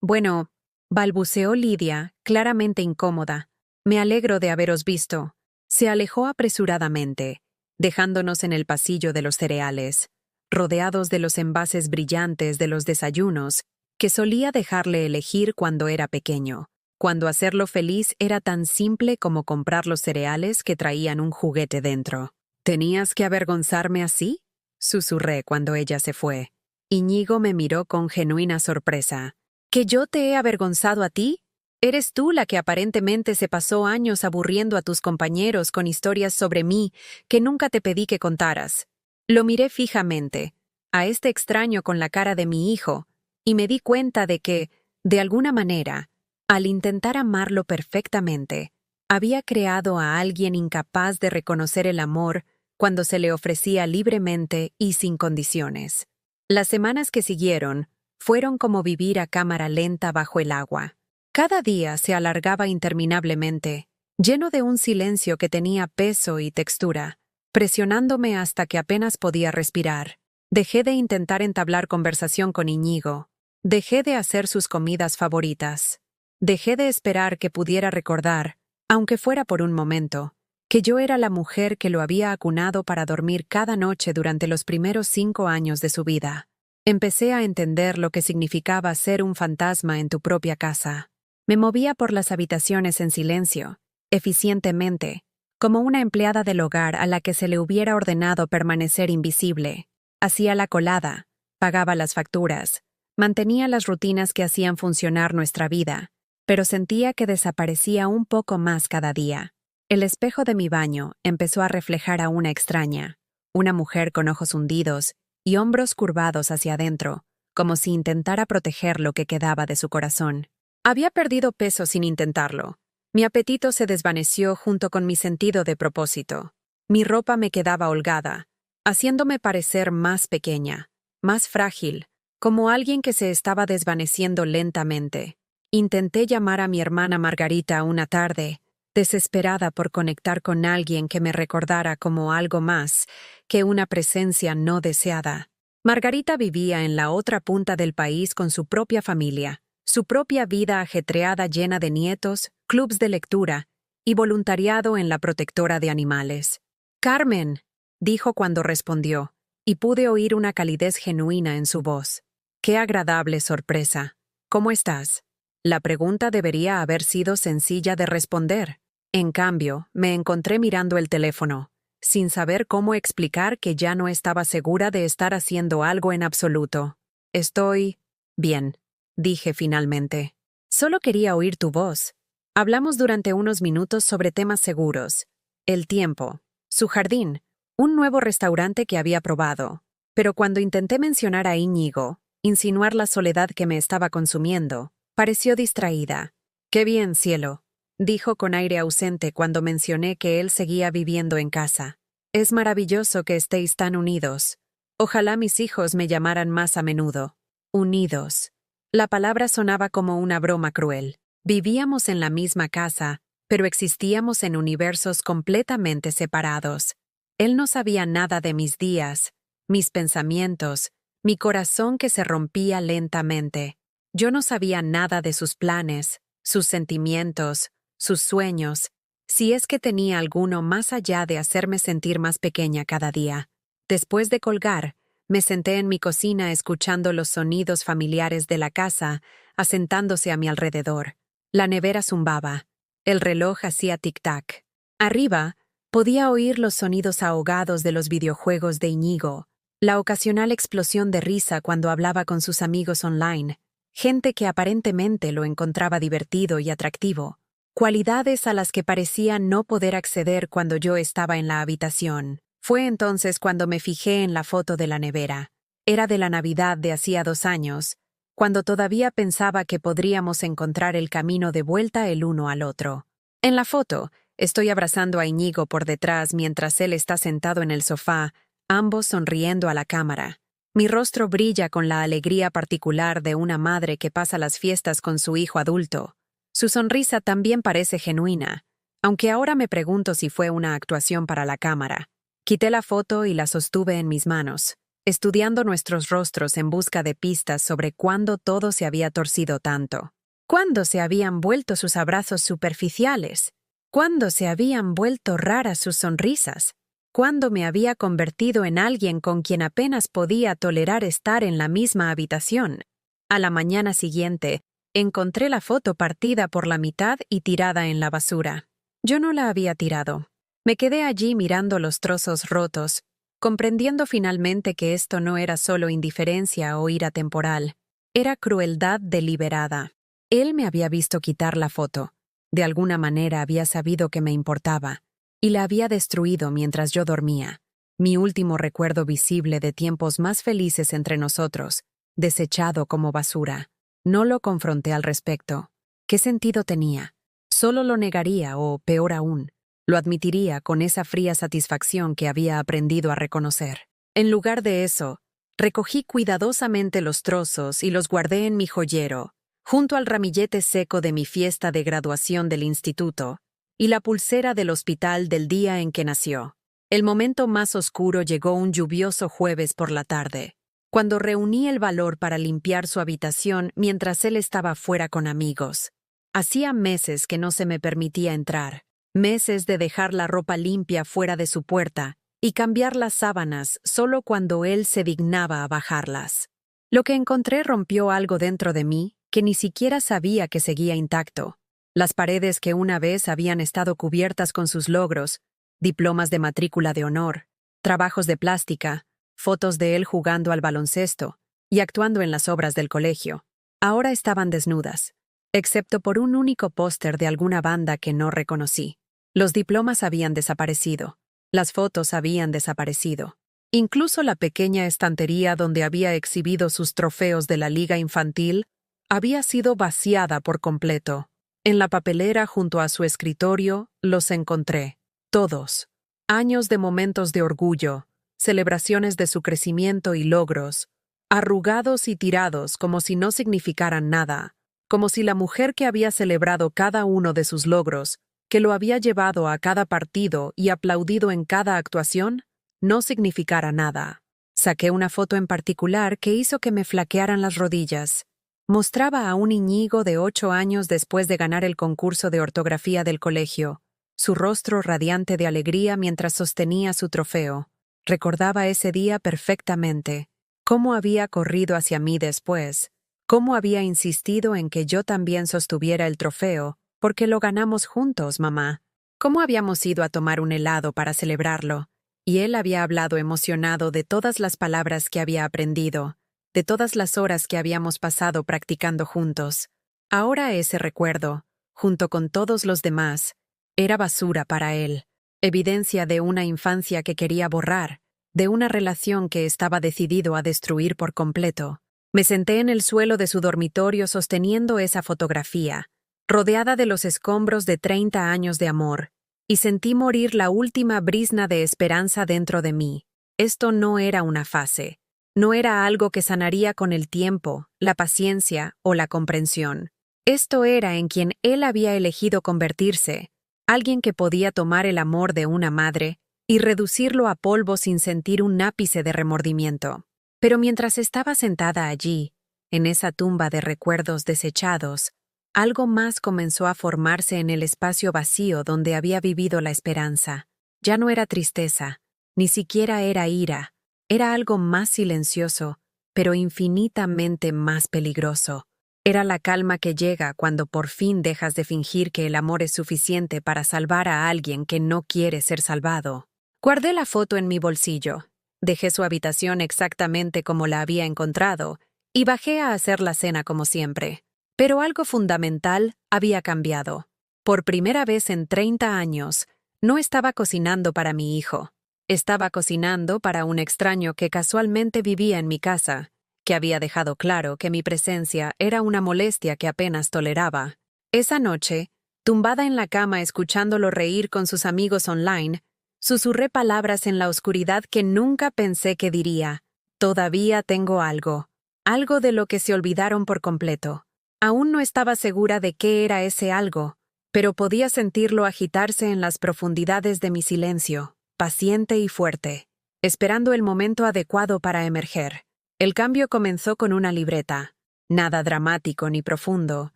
Bueno, balbuceó Lidia, claramente incómoda. «Me alegro de haberos visto». Se alejó apresuradamente, dejándonos en el pasillo de los cereales, rodeados de los envases brillantes de los desayunos que solía dejarle elegir cuando era pequeño, cuando hacerlo feliz era tan simple como comprar los cereales que traían un juguete dentro. «¿Tenías que avergonzarme así?», susurré cuando ella se fue. Iñigo me miró con genuina sorpresa. «¿Que yo te he avergonzado a ti? Eres tú la que aparentemente se pasó años aburriendo a tus compañeros con historias sobre mí que nunca te pedí que contaras». Lo miré fijamente, a este extraño con la cara de mi hijo, y me di cuenta de que, de alguna manera, al intentar amarlo perfectamente, había creado a alguien incapaz de reconocer el amor cuando se le ofrecía libremente y sin condiciones. Las semanas que siguieron fueron como vivir a cámara lenta bajo el agua. Cada día se alargaba interminablemente, lleno de un silencio que tenía peso y textura, presionándome hasta que apenas podía respirar. Dejé de intentar entablar conversación con Iñigo. Dejé de hacer sus comidas favoritas. Dejé de esperar que pudiera recordar, aunque fuera por un momento, que yo era la mujer que lo había acunado para dormir cada noche durante los primeros 5 años de su vida. Empecé a entender lo que significaba ser un fantasma en tu propia casa. Me movía por las habitaciones en silencio, eficientemente, como una empleada del hogar a la que se le hubiera ordenado permanecer invisible. Hacía la colada, pagaba las facturas, mantenía las rutinas que hacían funcionar nuestra vida, pero sentía que desaparecía un poco más cada día. El espejo de mi baño empezó a reflejar a una extraña, una mujer con ojos hundidos y hombros curvados hacia adentro, como si intentara proteger lo que quedaba de su corazón. Había perdido peso sin intentarlo. Mi apetito se desvaneció junto con mi sentido de propósito. Mi ropa me quedaba holgada, haciéndome parecer más pequeña, más frágil, como alguien que se estaba desvaneciendo lentamente. Intenté llamar a mi hermana Margarita una tarde, desesperada por conectar con alguien que me recordara como algo más que una presencia no deseada. Margarita vivía en la otra punta del país con su propia familia, su propia vida ajetreada llena de nietos, clubs de lectura y voluntariado en la protectora de animales. «Carmen», dijo cuando respondió, y pude oír una calidez genuina en su voz. «Qué agradable sorpresa. ¿Cómo estás?». La pregunta debería haber sido sencilla de responder. En cambio, me encontré mirando el teléfono, sin saber cómo explicar que ya no estaba segura de estar haciendo algo en absoluto. «Estoy bien», dije finalmente. Solo quería oír tu voz. Hablamos durante unos minutos sobre temas seguros. El tiempo, su jardín, un nuevo restaurante que había probado. Pero cuando intenté mencionar a Íñigo, insinuar la soledad que me estaba consumiendo, pareció distraída. «Qué bien, cielo», dijo con aire ausente cuando mencioné que él seguía viviendo en casa. «Es maravilloso que estéis tan unidos. Ojalá mis hijos me llamaran más a menudo». Unidos. La palabra sonaba como una broma cruel. Vivíamos en la misma casa, pero existíamos en universos completamente separados. Él no sabía nada de mis días, mis pensamientos, mi corazón que se rompía lentamente. Yo no sabía nada de sus planes, sus sentimientos, sus sueños, si es que tenía alguno más allá de hacerme sentir más pequeña cada día. Después de colgar, me senté en mi cocina escuchando los sonidos familiares de la casa, asentándose a mi alrededor. La nevera zumbaba. El reloj hacía tic-tac. Arriba, podía oír los sonidos ahogados de los videojuegos de Íñigo, la ocasional explosión de risa cuando hablaba con sus amigos online, gente que aparentemente lo encontraba divertido y atractivo, cualidades a las que parecía no poder acceder cuando yo estaba en la habitación. Fue entonces cuando me fijé en la foto de la nevera. Era de la Navidad de hacía 2 años, cuando todavía pensaba que podríamos encontrar el camino de vuelta el uno al otro. En la foto, estoy abrazando a Íñigo por detrás mientras él está sentado en el sofá, ambos sonriendo a la cámara. Mi rostro brilla con la alegría particular de una madre que pasa las fiestas con su hijo adulto. Su sonrisa también parece genuina, aunque ahora me pregunto si fue una actuación para la cámara. Quité la foto y la sostuve en mis manos, estudiando nuestros rostros en busca de pistas sobre cuándo todo se había torcido tanto. ¿Cuándo se habían vuelto sus abrazos superficiales? ¿Cuándo se habían vuelto raras sus sonrisas? ¿Cuándo me había convertido en alguien con quien apenas podía tolerar estar en la misma habitación? A la mañana siguiente, encontré la foto partida por la mitad y tirada en la basura. Yo no la había tirado. Me quedé allí mirando los trozos rotos, comprendiendo finalmente que esto no era solo indiferencia o ira temporal. Era crueldad deliberada. Él me había visto quitar la foto. De alguna manera había sabido que me importaba, y la había destruido mientras yo dormía. Mi último recuerdo visible de tiempos más felices entre nosotros, desechado como basura. No lo confronté al respecto. ¿Qué sentido tenía? Solo lo negaría o, peor aún, lo admitiría con esa fría satisfacción que había aprendido a reconocer. En lugar de eso, recogí cuidadosamente los trozos y los guardé en mi joyero, junto al ramillete seco de mi fiesta de graduación del instituto y la pulsera del hospital del día en que nació. El momento más oscuro llegó un lluvioso jueves por la tarde, cuando reuní el valor para limpiar su habitación mientras él estaba fuera con amigos. Hacía meses que no se me permitía entrar, meses de dejar la ropa limpia fuera de su puerta y cambiar las sábanas solo cuando él se dignaba a bajarlas. Lo que encontré rompió algo dentro de mí que ni siquiera sabía que seguía intacto. Las paredes que una vez habían estado cubiertas con sus logros, diplomas de matrícula de honor, trabajos de plástica, fotos de él jugando al baloncesto y actuando en las obras del colegio, ahora estaban desnudas, excepto por un único póster de alguna banda que no reconocí. Los diplomas habían desaparecido, las fotos habían desaparecido. Incluso la pequeña estantería donde había exhibido sus trofeos de la liga infantil había sido vaciada por completo. En la papelera junto a su escritorio los encontré, todos. Años de momentos de orgullo, celebraciones de su crecimiento y logros, arrugados y tirados como si no significaran nada, como si la mujer que había celebrado cada uno de sus logros, que lo había llevado a cada partido y aplaudido en cada actuación, no significara nada. Saqué una foto en particular que hizo que me flaquearan las rodillas. Mostraba a un Íñigo de 8 años después de ganar el concurso de ortografía del colegio, su rostro radiante de alegría mientras sostenía su trofeo. Recordaba ese día perfectamente, cómo había corrido hacia mí después, cómo había insistido en que yo también sostuviera el trofeo, porque lo ganamos juntos, mamá. Cómo habíamos ido a tomar un helado para celebrarlo, y él había hablado emocionado de todas las palabras que había aprendido, de todas las horas que habíamos pasado practicando juntos. Ahora ese recuerdo, junto con todos los demás, era basura para él, evidencia de una infancia que quería borrar, de una relación que estaba decidido a destruir por completo. Me senté en el suelo de su dormitorio sosteniendo esa fotografía, rodeada de los escombros de 30 años de amor, y sentí morir la última brizna de esperanza dentro de mí. Esto no era una fase, no era algo que sanaría con el tiempo, la paciencia o la comprensión. Esto era en quien él había elegido convertirse, alguien que podía tomar el amor de una madre y reducirlo a polvo sin sentir un ápice de remordimiento. Pero mientras estaba sentada allí, en esa tumba de recuerdos desechados, algo más comenzó a formarse en el espacio vacío donde había vivido la esperanza. Ya no era tristeza, ni siquiera era ira, era algo más silencioso, pero infinitamente más peligroso. Era la calma que llega cuando por fin dejas de fingir que el amor es suficiente para salvar a alguien que no quiere ser salvado. Guardé la foto en mi bolsillo, dejé su habitación exactamente como la había encontrado y bajé a hacer la cena como siempre. Pero algo fundamental había cambiado. Por primera vez en 30 años, no estaba cocinando para mi hijo. Estaba cocinando para un extraño que casualmente vivía en mi casa, que había dejado claro que mi presencia era una molestia que apenas toleraba. Esa noche, tumbada en la cama escuchándolo reír con sus amigos online, susurré palabras en la oscuridad que nunca pensé que diría. Todavía tengo algo. Algo de lo que se olvidaron por completo. Aún no estaba segura de qué era ese algo, pero podía sentirlo agitarse en las profundidades de mi silencio, paciente y fuerte, esperando el momento adecuado para emerger. El cambio comenzó con una libreta. Nada dramático ni profundo,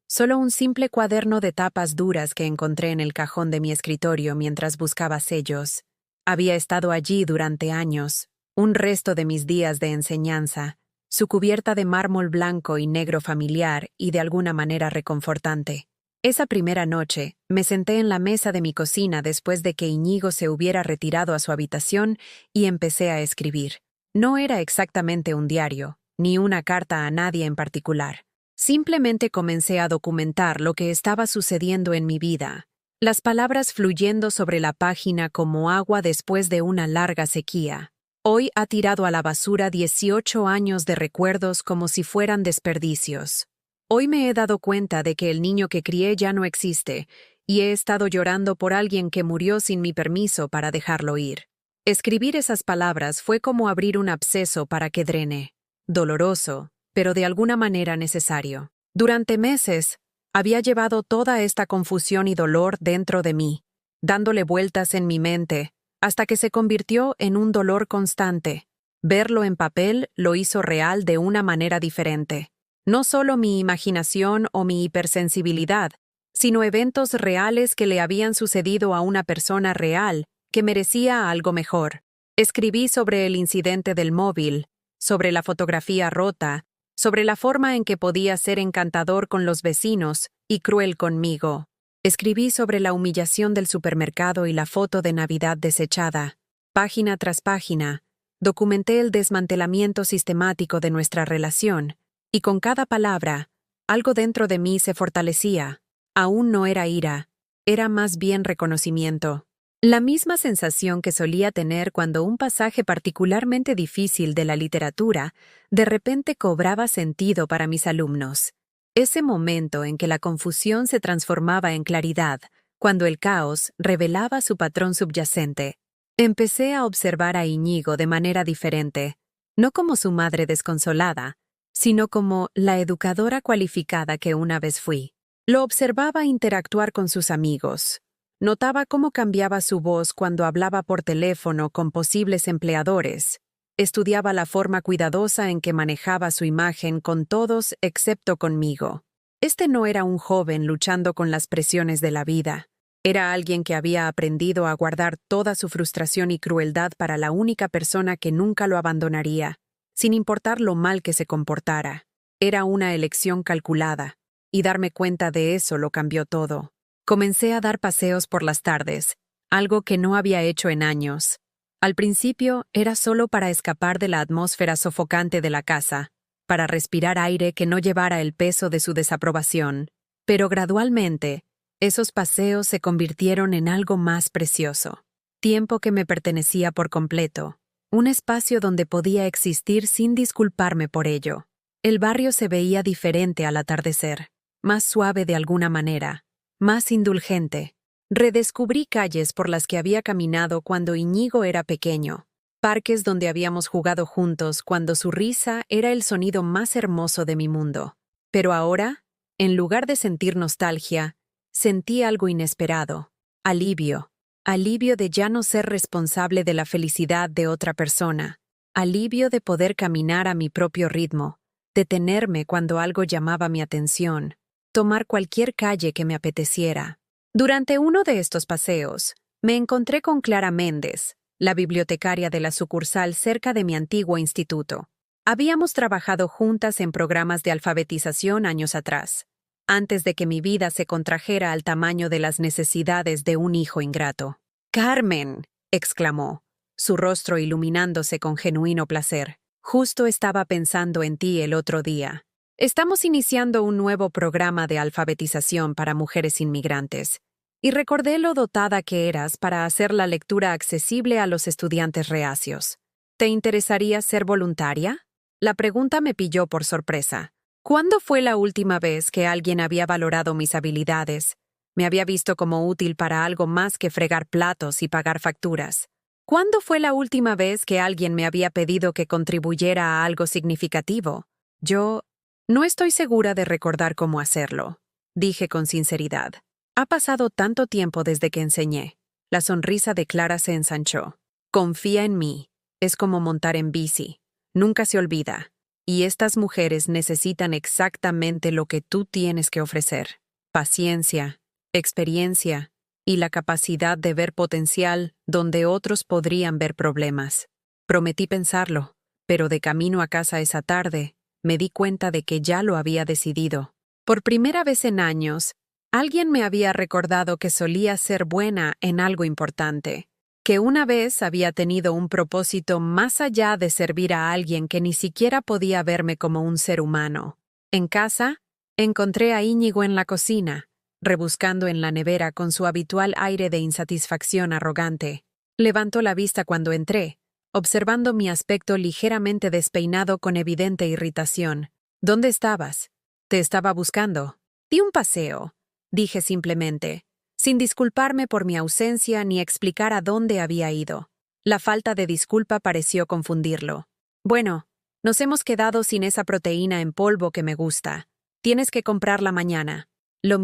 solo un simple cuaderno de tapas duras que encontré en el cajón de mi escritorio mientras buscaba sellos. Había estado allí durante años, un resto de mis días de enseñanza, su cubierta de mármol blanco y negro familiar y de alguna manera reconfortante. Esa primera noche, me senté en la mesa de mi cocina después de que Iñigo se hubiera retirado a su habitación y empecé a escribir. No era exactamente un diario, ni una carta a nadie en particular. Simplemente comencé a documentar lo que estaba sucediendo en mi vida, las palabras fluyendo sobre la página como agua después de una larga sequía. Hoy ha tirado a la basura 18 años de recuerdos como si fueran desperdicios. Hoy me he dado cuenta de que el niño que crié ya no existe, y he estado llorando por alguien que murió sin mi permiso para dejarlo ir. Escribir esas palabras fue como abrir un absceso para que drene. Doloroso, pero de alguna manera necesario. Durante meses, había llevado toda esta confusión y dolor dentro de mí, dándole vueltas en mi mente, hasta que se convirtió en un dolor constante. Verlo en papel lo hizo real de una manera diferente. No solo mi imaginación o mi hipersensibilidad, sino eventos reales que le habían sucedido a una persona real que merecía algo mejor. Escribí sobre el incidente del móvil, sobre la fotografía rota, sobre la forma en que podía ser encantador con los vecinos y cruel conmigo. Escribí sobre la humillación del supermercado y la foto de Navidad desechada. Página tras página, documenté el desmantelamiento sistemático de nuestra relación, y con cada palabra, algo dentro de mí se fortalecía. Aún no era ira, era más bien reconocimiento. La misma sensación que solía tener cuando un pasaje particularmente difícil de la literatura de repente cobraba sentido para mis alumnos. Ese momento en que la confusión se transformaba en claridad, cuando el caos revelaba su patrón subyacente. Empecé a observar a Iñigo de manera diferente, no como su madre desconsolada, sino como la educadora cualificada que una vez fui. Lo observaba interactuar con sus amigos. Notaba cómo cambiaba su voz cuando hablaba por teléfono con posibles empleadores. Estudiaba la forma cuidadosa en que manejaba su imagen con todos excepto conmigo. Este no era un joven luchando con las presiones de la vida. Era alguien que había aprendido a guardar toda su frustración y crueldad para la única persona que nunca lo abandonaría, sin importar lo mal que se comportara. Era una elección calculada, y darme cuenta de eso lo cambió todo. Comencé a dar paseos por las tardes, algo que no había hecho en años. Al principio era solo para escapar de la atmósfera sofocante de la casa, para respirar aire que no llevara el peso de su desaprobación. Pero gradualmente, esos paseos se convirtieron en algo más precioso. Tiempo que me pertenecía por completo. Un espacio donde podía existir sin disculparme por ello. El barrio se veía diferente al atardecer, más suave de alguna manera, más indulgente. Redescubrí calles por las que había caminado cuando Iñigo era pequeño, parques donde habíamos jugado juntos cuando su risa era el sonido más hermoso de mi mundo. Pero ahora, en lugar de sentir nostalgia, sentí algo inesperado, alivio. Alivio de ya no ser responsable de la felicidad de otra persona. Alivio de poder caminar a mi propio ritmo, detenerme cuando algo llamaba mi atención, tomar cualquier calle que me apeteciera. Durante uno de estos paseos, me encontré con Clara Méndez, la bibliotecaria de la sucursal cerca de mi antiguo instituto. Habíamos trabajado juntas en programas de alfabetización años atrás, antes de que mi vida se contrajera al tamaño de las necesidades de un hijo ingrato. «¡Carmen!», exclamó, su rostro iluminándose con genuino placer. «Justo estaba pensando en ti el otro día. Estamos iniciando un nuevo programa de alfabetización para mujeres inmigrantes, y recordé lo dotada que eras para hacer la lectura accesible a los estudiantes reacios. ¿Te interesaría ser voluntaria?». La pregunta me pilló por sorpresa. ¿Cuándo fue la última vez que alguien había valorado mis habilidades? Me había visto como útil para algo más que fregar platos y pagar facturas. ¿Cuándo fue la última vez que alguien me había pedido que contribuyera a algo significativo? Yo no estoy segura de recordar cómo hacerlo, dije con sinceridad. Ha pasado tanto tiempo desde que enseñé. La sonrisa de Clara se ensanchó. Confía en mí. Es como montar en bici. Nunca se olvida. Y estas mujeres necesitan exactamente lo que tú tienes que ofrecer: paciencia, experiencia y la capacidad de ver potencial donde otros podrían ver problemas. Prometí pensarlo, pero de camino a casa esa tarde, me di cuenta de que ya lo había decidido. Por primera vez en años, alguien me había recordado que solía ser buena en algo importante, que una vez había tenido un propósito más allá de servir a alguien que ni siquiera podía verme como un ser humano. En casa, encontré a Íñigo en la cocina, rebuscando en la nevera con su habitual aire de insatisfacción arrogante. Levantó la vista cuando entré, observando mi aspecto ligeramente despeinado con evidente irritación. «¿Dónde estabas?». «Te estaba buscando». «Di un paseo», dije simplemente, sin disculparme por mi ausencia ni explicar a dónde había ido. La falta de disculpa pareció confundirlo. «Bueno, nos hemos quedado sin esa proteína en polvo que me gusta. Tienes que comprarla mañana». Lo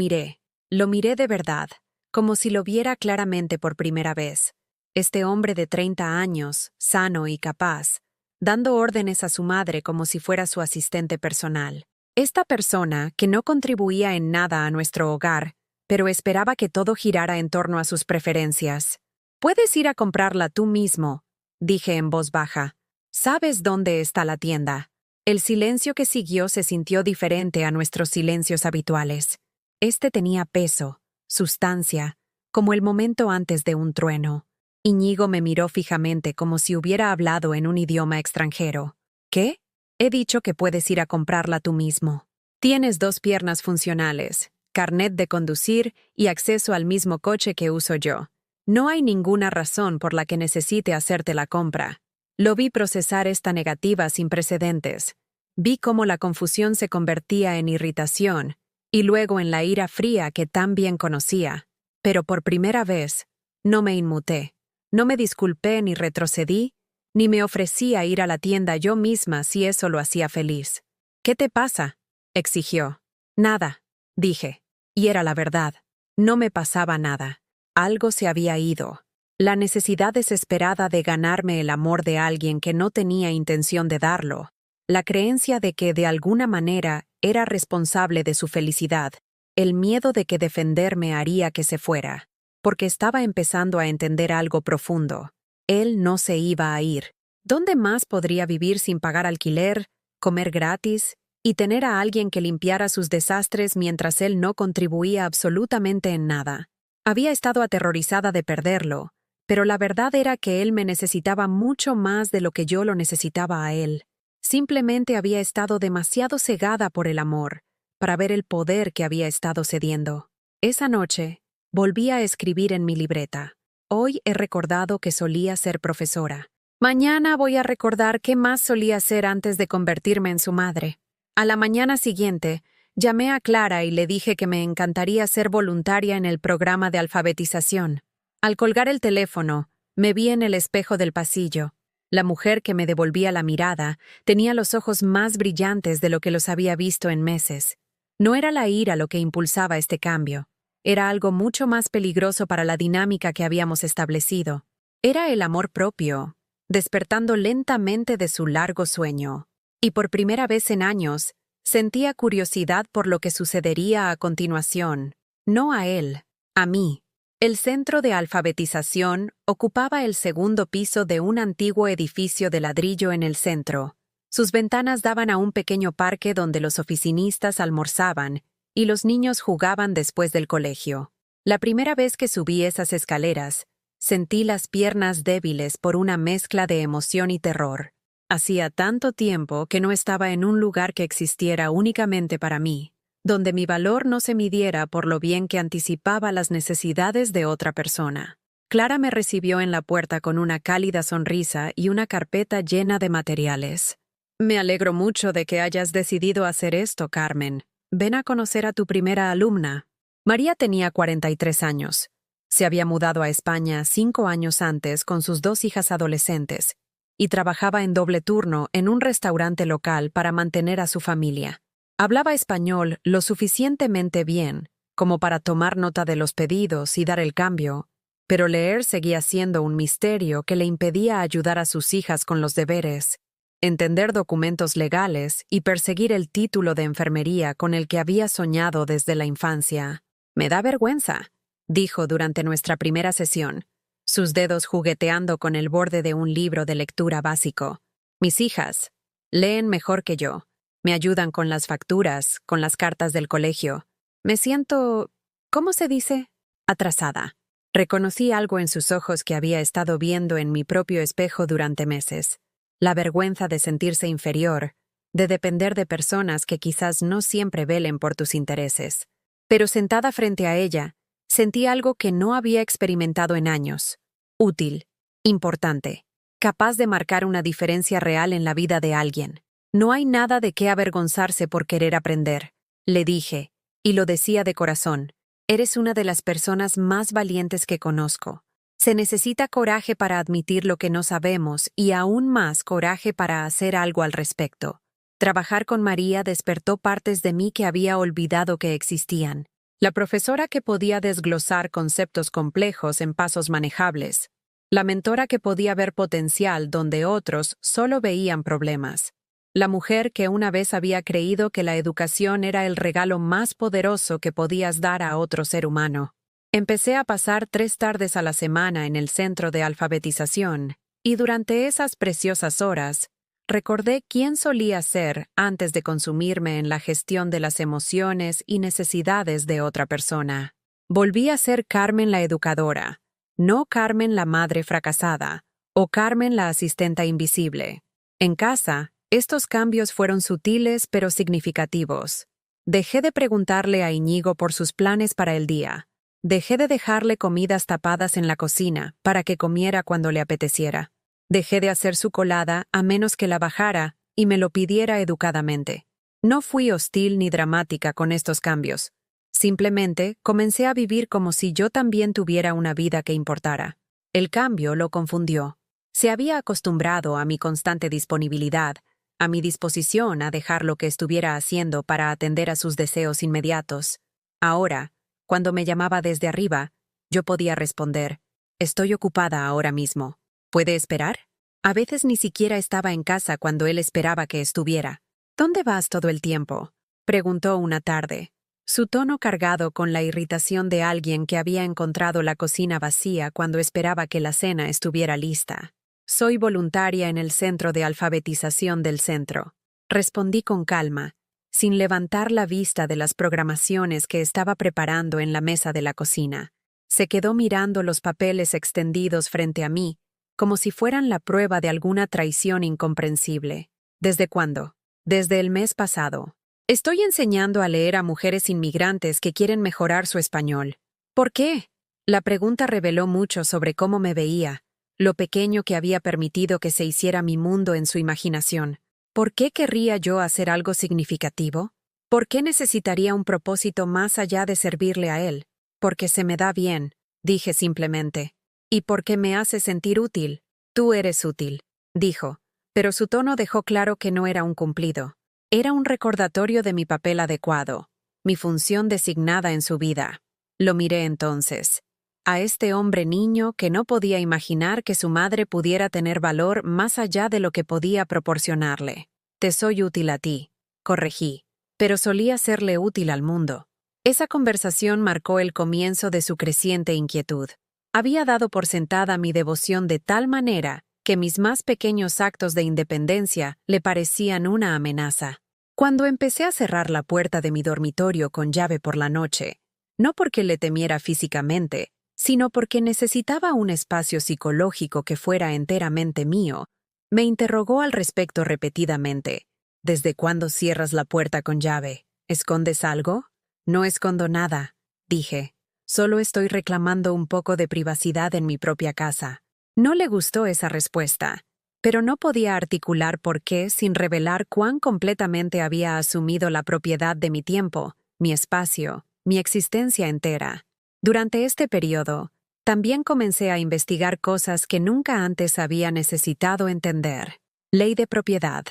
miré de verdad, como si lo viera claramente por primera vez. Este hombre de 30 años, sano y capaz, dando órdenes a su madre como si fuera su asistente personal. Esta persona que no contribuía en nada a nuestro hogar, pero esperaba que todo girara en torno a sus preferencias. «Puedes ir a comprarla tú mismo», dije en voz baja. «¿Sabes dónde está la tienda?». El silencio que siguió se sintió diferente a nuestros silencios habituales. Este tenía peso, sustancia, como el momento antes de un trueno. Íñigo me miró fijamente como si hubiera hablado en un idioma extranjero. «¿Qué?». «He dicho que puedes ir a comprarla tú mismo. Tienes 2 piernas funcionales, carnet de conducir y acceso al mismo coche que uso yo. No hay ninguna razón por la que necesite hacerte la compra». Lo vi procesar esta negativa sin precedentes. Vi cómo la confusión se convertía en irritación y luego en la ira fría que tan bien conocía. Pero por primera vez, no me inmuté, no me disculpé ni retrocedí, ni me ofrecí a ir a la tienda yo misma si eso lo hacía feliz. «¿Qué te pasa?», exigió. «Nada», dije. Y era la verdad. No me pasaba nada. Algo se había ido. La necesidad desesperada de ganarme el amor de alguien que no tenía intención de darlo. La creencia de que de alguna manera era responsable de su felicidad. El miedo de que defenderme haría que se fuera. Porque estaba empezando a entender algo profundo. Él no se iba a ir. ¿Dónde más podría vivir sin pagar alquiler, comer gratis y tener a alguien que limpiara sus desastres mientras él no contribuía absolutamente en nada? Había estado aterrorizada de perderlo, pero la verdad era que él me necesitaba mucho más de lo que yo lo necesitaba a él. Simplemente había estado demasiado cegada por el amor para ver el poder que había estado cediendo. Esa noche, volví a escribir en mi libreta. Hoy he recordado que solía ser profesora. Mañana voy a recordar qué más solía ser antes de convertirme en su madre. A la mañana siguiente, llamé a Clara y le dije que me encantaría ser voluntaria en el programa de alfabetización. Al colgar el teléfono, me vi en el espejo del pasillo. La mujer que me devolvía la mirada tenía los ojos más brillantes de lo que los había visto en meses. No era la ira lo que impulsaba este cambio. Era algo mucho más peligroso para la dinámica que habíamos establecido. Era el amor propio, despertando lentamente de su largo sueño. Y por primera vez en años, sentía curiosidad por lo que sucedería a continuación. No a él, a mí. El centro de alfabetización ocupaba el segundo piso de un antiguo edificio de ladrillo en el centro. Sus ventanas daban a un pequeño parque donde los oficinistas almorzaban y los niños jugaban después del colegio. La primera vez que subí esas escaleras, sentí las piernas débiles por una mezcla de emoción y terror. Hacía tanto tiempo que no estaba en un lugar que existiera únicamente para mí, donde mi valor no se midiera por lo bien que anticipaba las necesidades de otra persona. Clara me recibió en la puerta con una cálida sonrisa y una carpeta llena de materiales. Me alegro mucho de que hayas decidido hacer esto, Carmen. Ven a conocer a tu primera alumna. María tenía 43 años. Se había mudado a España 5 años antes con sus 2 hijas adolescentes y trabajaba en doble turno en un restaurante local para mantener a su familia. Hablaba español lo suficientemente bien como para tomar nota de los pedidos y dar el cambio, pero leer seguía siendo un misterio que le impedía ayudar a sus hijas con los deberes, entender documentos legales y perseguir el título de enfermería con el que había soñado desde la infancia. «Me da vergüenza», dijo durante nuestra primera sesión, sus dedos jugueteando con el borde de un libro de lectura básico. «Mis hijas leen mejor que yo. Me ayudan con las facturas, con las cartas del colegio. Me siento, ¿cómo se dice? Atrasada». Reconocí algo en sus ojos que había estado viendo en mi propio espejo durante meses. La vergüenza de sentirse inferior, de depender de personas que quizás no siempre velen por tus intereses. Pero sentada frente a ella, sentí algo que no había experimentado en años. Útil, importante, capaz de marcar una diferencia real en la vida de alguien. «No hay nada de qué avergonzarse por querer aprender», le dije, y lo decía de corazón. «Eres una de las personas más valientes que conozco. Se necesita coraje para admitir lo que no sabemos y aún más coraje para hacer algo al respecto». Trabajar con María despertó partes de mí que había olvidado que existían. La profesora que podía desglosar conceptos complejos en pasos manejables. La mentora que podía ver potencial donde otros solo veían problemas. La mujer que una vez había creído que la educación era el regalo más poderoso que podías dar a otro ser humano. Empecé a pasar 3 tardes a la semana en el centro de alfabetización, y durante esas preciosas horas, recordé quién solía ser antes de consumirme en la gestión de las emociones y necesidades de otra persona. Volví a ser Carmen la educadora, no Carmen la madre fracasada, o Carmen la asistenta invisible. En casa, estos cambios fueron sutiles pero significativos. Dejé de preguntarle a Íñigo por sus planes para el día. Dejé de dejarle comidas tapadas en la cocina para que comiera cuando le apeteciera. Dejé de hacer su colada a menos que la bajara y me lo pidiera educadamente. No fui hostil ni dramática con estos cambios. Simplemente comencé a vivir como si yo también tuviera una vida que importara. El cambio lo confundió. Se había acostumbrado a mi constante disponibilidad, a mi disposición a dejar lo que estuviera haciendo para atender a sus deseos inmediatos. Ahora, cuando me llamaba desde arriba, yo podía responder: «Estoy ocupada ahora mismo. ¿Puede esperar?». A veces ni siquiera estaba en casa cuando él esperaba que estuviera. «¿Dónde vas todo el tiempo?», preguntó una tarde, su tono cargado con la irritación de alguien que había encontrado la cocina vacía cuando esperaba que la cena estuviera lista. «Soy voluntaria en el centro de alfabetización del centro», respondí con calma, sin levantar la vista de las programaciones que estaba preparando en la mesa de la cocina. Se quedó mirando los papeles extendidos frente a mí, como si fueran la prueba de alguna traición incomprensible. ¿Desde cuándo? Desde el mes pasado. Estoy enseñando a leer a mujeres inmigrantes que quieren mejorar su español. ¿Por qué? La pregunta reveló mucho sobre cómo me veía, lo pequeño que había permitido que se hiciera mi mundo en su imaginación. ¿Por qué querría yo hacer algo significativo? ¿Por qué necesitaría un propósito más allá de servirle a él? Porque se me da bien, dije simplemente. ¿Y porque me hace sentir útil? Tú eres útil, dijo, pero su tono dejó claro que no era un cumplido. Era un recordatorio de mi papel adecuado, mi función designada en su vida. Lo miré entonces. A este hombre niño que no podía imaginar que su madre pudiera tener valor más allá de lo que podía proporcionarle. Te soy útil a ti, corregí, pero solía serle útil al mundo. Esa conversación marcó el comienzo de su creciente inquietud. Había dado por sentada mi devoción de tal manera que mis más pequeños actos de independencia le parecían una amenaza. Cuando empecé a cerrar la puerta de mi dormitorio con llave por la noche, no porque le temiera físicamente, sino porque necesitaba un espacio psicológico que fuera enteramente mío, me interrogó al respecto repetidamente. ¿Desde cuándo cierras la puerta con llave? ¿Escondes algo? No escondo nada, dije. Solo estoy reclamando un poco de privacidad en mi propia casa. No le gustó esa respuesta, pero no podía articular por qué sin revelar cuán completamente había asumido la propiedad de mi tiempo, mi espacio, mi existencia entera. Durante este periodo, también comencé a investigar cosas que nunca antes había necesitado entender. Ley de propiedad,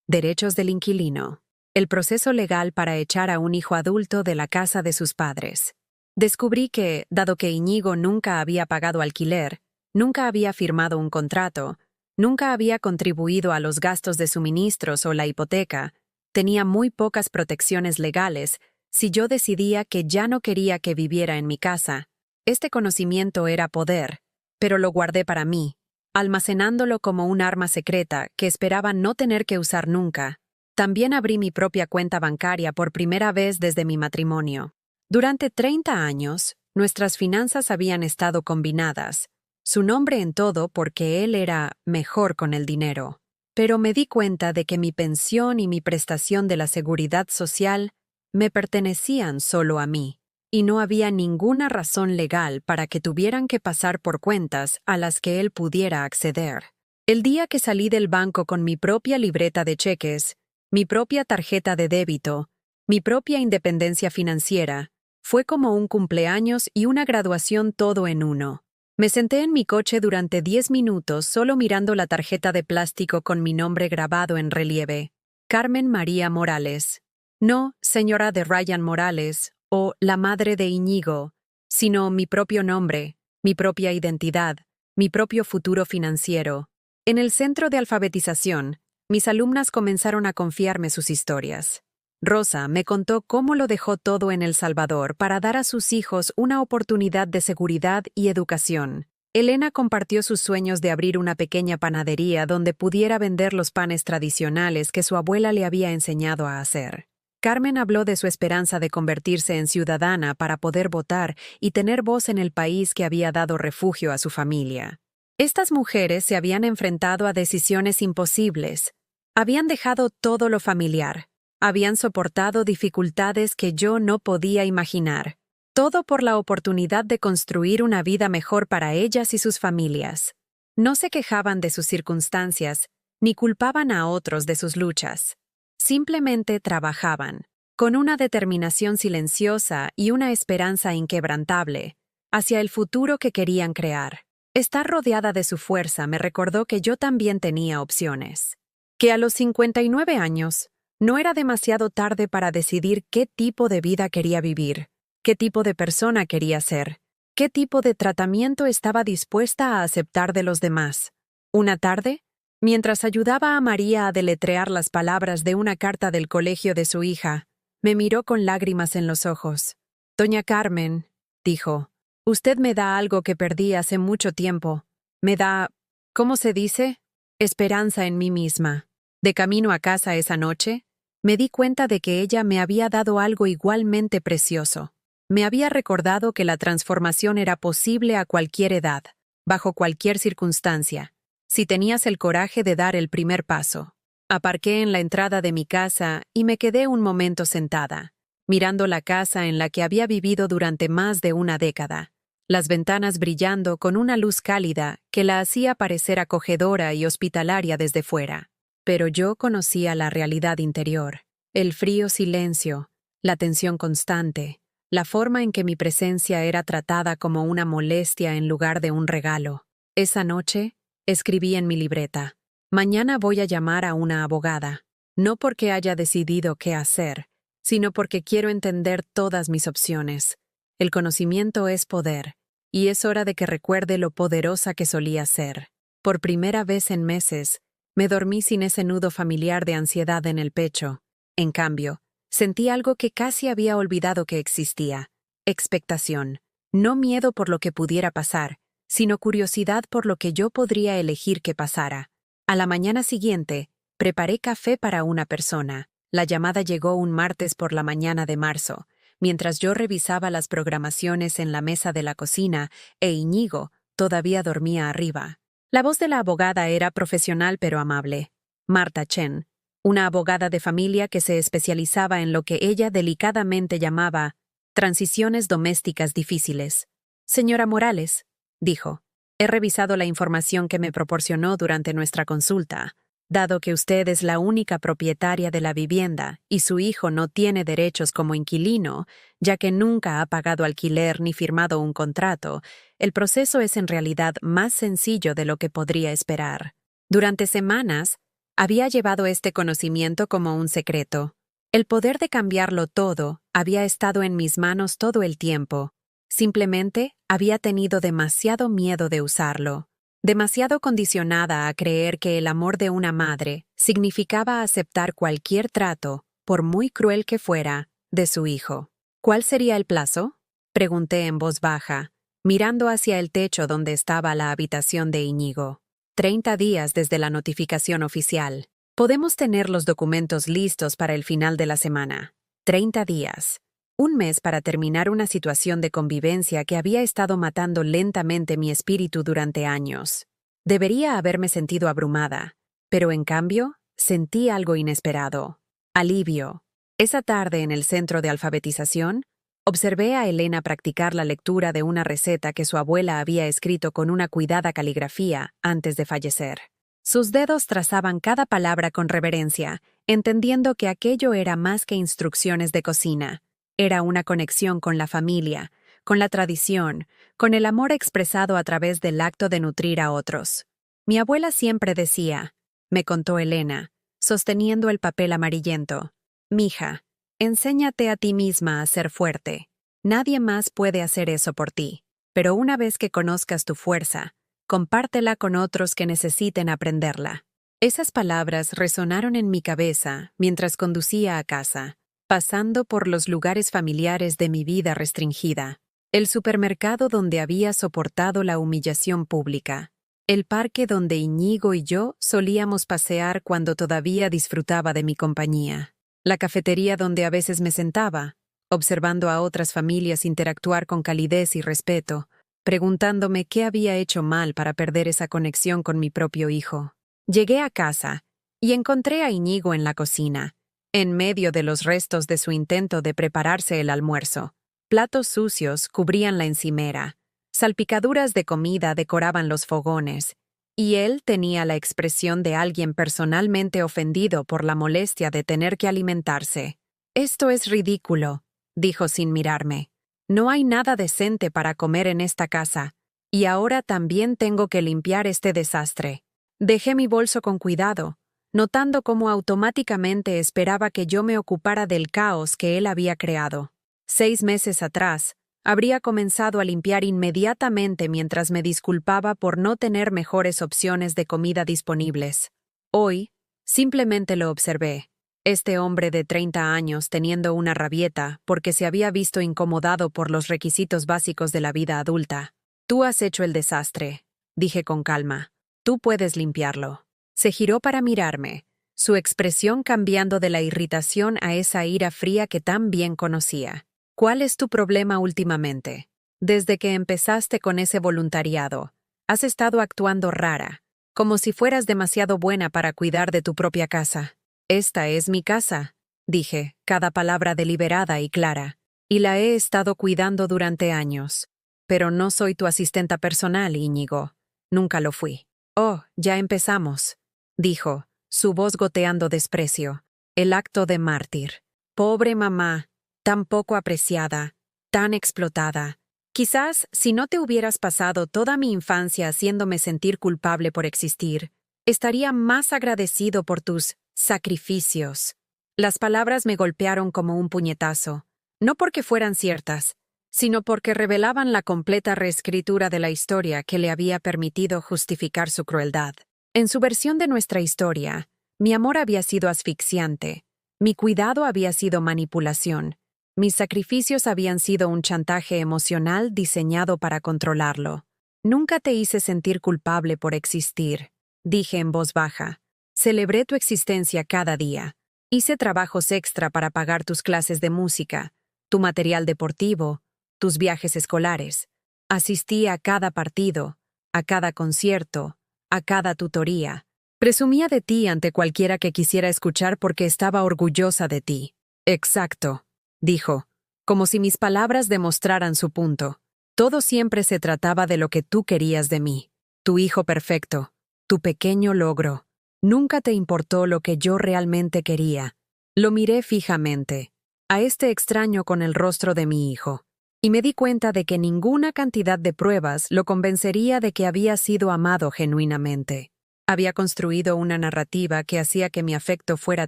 derechos del inquilino, el proceso legal para echar a un hijo adulto de la casa de sus padres. Descubrí que, dado que Iñigo nunca había pagado alquiler, nunca había firmado un contrato, nunca había contribuido a los gastos de suministros o la hipoteca, tenía muy pocas protecciones legales si yo decidía que ya no quería que viviera en mi casa. Este conocimiento era poder, pero lo guardé para mí, almacenándolo como un arma secreta que esperaba no tener que usar nunca. También abrí mi propia cuenta bancaria por primera vez desde mi matrimonio. Durante 30 años, nuestras finanzas habían estado combinadas, su nombre en todo porque él era mejor con el dinero. Pero me di cuenta de que mi pensión y mi prestación de la seguridad social me pertenecían solo a mí, y no había ninguna razón legal para que tuvieran que pasar por cuentas a las que él pudiera acceder. El día que salí del banco con mi propia libreta de cheques, mi propia tarjeta de débito, mi propia independencia financiera, fue como un cumpleaños y una graduación todo en uno. Me senté en mi coche durante 10 minutos solo mirando la tarjeta de plástico con mi nombre grabado en relieve. Carmen María Morales. No, señora de Ryan Morales, o la madre de Iñigo, sino mi propio nombre, mi propia identidad, mi propio futuro financiero. En el centro de alfabetización, mis alumnas comenzaron a confiarme sus historias. Rosa me contó cómo lo dejó todo en El Salvador para dar a sus hijos una oportunidad de seguridad y educación. Elena compartió sus sueños de abrir una pequeña panadería donde pudiera vender los panes tradicionales que su abuela le había enseñado a hacer. Carmen habló de su esperanza de convertirse en ciudadana para poder votar y tener voz en el país que había dado refugio a su familia. Estas mujeres se habían enfrentado a decisiones imposibles. Habían dejado todo lo familiar. Habían soportado dificultades que yo no podía imaginar. Todo por la oportunidad de construir una vida mejor para ellas y sus familias. No se quejaban de sus circunstancias, ni culpaban a otros de sus luchas. Simplemente trabajaban, con una determinación silenciosa y una esperanza inquebrantable, hacia el futuro que querían crear. Estar rodeada de su fuerza me recordó que yo también tenía opciones. Que a los 59 años, no era demasiado tarde para decidir qué tipo de vida quería vivir, qué tipo de persona quería ser, qué tipo de tratamiento estaba dispuesta a aceptar de los demás. Una tarde, mientras ayudaba a María a deletrear las palabras de una carta del colegio de su hija, me miró con lágrimas en los ojos. «Doña Carmen», dijo, «usted me da algo que perdí hace mucho tiempo. Me da, ¿cómo se dice? Esperanza en mí misma». De camino a casa esa noche, me di cuenta de que ella me había dado algo igualmente precioso. Me había recordado que la transformación era posible a cualquier edad, bajo cualquier circunstancia, si tenías el coraje de dar el primer paso. Aparqué en la entrada de mi casa y me quedé un momento sentada, mirando la casa en la que había vivido durante más de una década, las ventanas brillando con una luz cálida que la hacía parecer acogedora y hospitalaria desde fuera. Pero yo conocía la realidad interior, el frío silencio, la tensión constante, la forma en que mi presencia era tratada como una molestia en lugar de un regalo. Esa noche, escribí en mi libreta: mañana voy a llamar a una abogada, no porque haya decidido qué hacer, sino porque quiero entender todas mis opciones. El conocimiento es poder, y es hora de que recuerde lo poderosa que solía ser. Por primera vez en meses, me dormí sin ese nudo familiar de ansiedad en el pecho. En cambio, sentí algo que casi había olvidado que existía: expectación. No miedo por lo que pudiera pasar, sino curiosidad por lo que yo podría elegir que pasara. A la mañana siguiente, preparé café para una persona. La llamada llegó un martes por la mañana de marzo, mientras yo revisaba las programaciones en la mesa de la cocina e Iñigo todavía dormía arriba. La voz de la abogada era profesional pero amable. Marta Chen, una abogada de familia que se especializaba en lo que ella delicadamente llamaba transiciones domésticas difíciles. Señora Morales, dijo, he revisado la información que me proporcionó durante nuestra consulta. Dado que usted es la única propietaria de la vivienda y su hijo no tiene derechos como inquilino, ya que nunca ha pagado alquiler ni firmado un contrato, el proceso es en realidad más sencillo de lo que podría esperar. Durante semanas, había llevado este conocimiento como un secreto. El poder de cambiarlo todo había estado en mis manos todo el tiempo. Simplemente había tenido demasiado miedo de usarlo. Demasiado condicionada a creer que el amor de una madre significaba aceptar cualquier trato, por muy cruel que fuera, de su hijo. ¿Cuál sería el plazo? Pregunté en voz baja, mirando hacia el techo donde estaba la habitación de Iñigo. 30 días desde la notificación oficial. Podemos tener los documentos listos para el final de la semana. 30 días. Un mes para terminar una situación de convivencia que había estado matando lentamente mi espíritu durante años. Debería haberme sentido abrumada, pero en cambio, sentí algo inesperado. Alivio. Esa tarde en el centro de alfabetización, observé a Elena practicar la lectura de una receta que su abuela había escrito con una cuidada caligrafía antes de fallecer. Sus dedos trazaban cada palabra con reverencia, entendiendo que aquello era más que instrucciones de cocina. Era una conexión con la familia, con la tradición, con el amor expresado a través del acto de nutrir a otros. Mi abuela siempre decía, me contó Elena, sosteniendo el papel amarillento: mija, enséñate a ti misma a ser fuerte. Nadie más puede hacer eso por ti. Pero una vez que conozcas tu fuerza, compártela con otros que necesiten aprenderla. Esas palabras resonaron en mi cabeza mientras conducía a casa, pasando por los lugares familiares de mi vida restringida, el supermercado donde había soportado la humillación pública, el parque donde Iñigo y yo solíamos pasear cuando todavía disfrutaba de mi compañía, la cafetería donde a veces me sentaba, observando a otras familias interactuar con calidez y respeto, preguntándome qué había hecho mal para perder esa conexión con mi propio hijo. Llegué a casa y encontré a Iñigo en la cocina, en medio de los restos de su intento de prepararse el almuerzo. Platos sucios cubrían la encimera, salpicaduras de comida decoraban los fogones, y él tenía la expresión de alguien personalmente ofendido por la molestia de tener que alimentarse. «Esto es ridículo», dijo sin mirarme. «No hay nada decente para comer en esta casa, y ahora también tengo que limpiar este desastre». Dejé mi bolso con cuidado, notando cómo automáticamente esperaba que yo me ocupara del caos que él había creado. 6 meses atrás, habría comenzado a limpiar inmediatamente mientras me disculpaba por no tener mejores opciones de comida disponibles. Hoy, simplemente lo observé. Este hombre de 30 años teniendo una rabieta porque se había visto incomodado por los requisitos básicos de la vida adulta. «Tú has hecho el desastre», dije con calma. «Tú puedes limpiarlo». Se giró para mirarme, su expresión cambiando de la irritación a esa ira fría que tan bien conocía. «¿Cuál es tu problema últimamente? Desde que empezaste con ese voluntariado, has estado actuando rara. como si fueras demasiado buena para cuidar de tu propia casa. Esta es mi casa, dije, cada palabra deliberada y clara, y la he estado cuidando durante años. Pero no soy tu asistenta personal, Íñigo. Nunca lo fui. Oh, ya empezamos, dijo, su voz goteando desprecio. El acto de mártir. Pobre mamá, tan poco apreciada, tan explotada. Quizás si no te hubieras pasado toda mi infancia haciéndome sentir culpable por existir, estaría más agradecido por tus sacrificios. Las palabras me golpearon como un puñetazo, no porque fueran ciertas, sino porque revelaban la completa reescritura de la historia que le había permitido justificar su crueldad. En su versión de nuestra historia, mi amor había sido asfixiante, mi cuidado había sido manipulación, mis sacrificios habían sido un chantaje emocional diseñado para controlarlo. Nunca te hice sentir culpable por existir, dije en voz baja. Celebré tu existencia cada día. Hice trabajos extra para pagar tus clases de música, tu material deportivo, tus viajes escolares. Asistí a cada partido, a cada concierto, a cada tutoría. Presumía de ti ante cualquiera que quisiera escuchar porque estaba orgullosa de ti. Exacto, dijo, como si mis palabras demostraran su punto. Todo siempre se trataba de lo que tú querías de mí, tu hijo perfecto, tu pequeño logro. Nunca te importó lo que yo realmente quería. Lo miré fijamente, a este extraño con el rostro de mi hijo, y me di cuenta de que ninguna cantidad de pruebas lo convencería de que había sido amado genuinamente. Había construido una narrativa que hacía que mi afecto fuera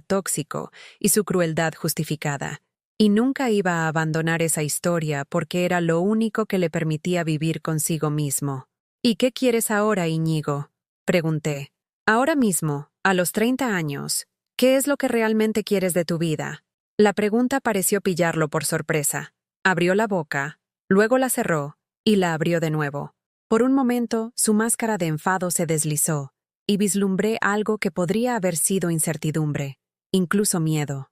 tóxico y su crueldad justificada. Y nunca iba a abandonar esa historia porque era lo único que le permitía vivir consigo mismo. ¿Y qué quieres ahora, Íñigo?, pregunté. Ahora mismo, a los 30 años, ¿qué es lo que realmente quieres de tu vida? La pregunta pareció pillarlo por sorpresa. Abrió la boca, luego la cerró y la abrió de nuevo. Por un momento, su máscara de enfado se deslizó, y vislumbré algo que podría haber sido incertidumbre, incluso miedo.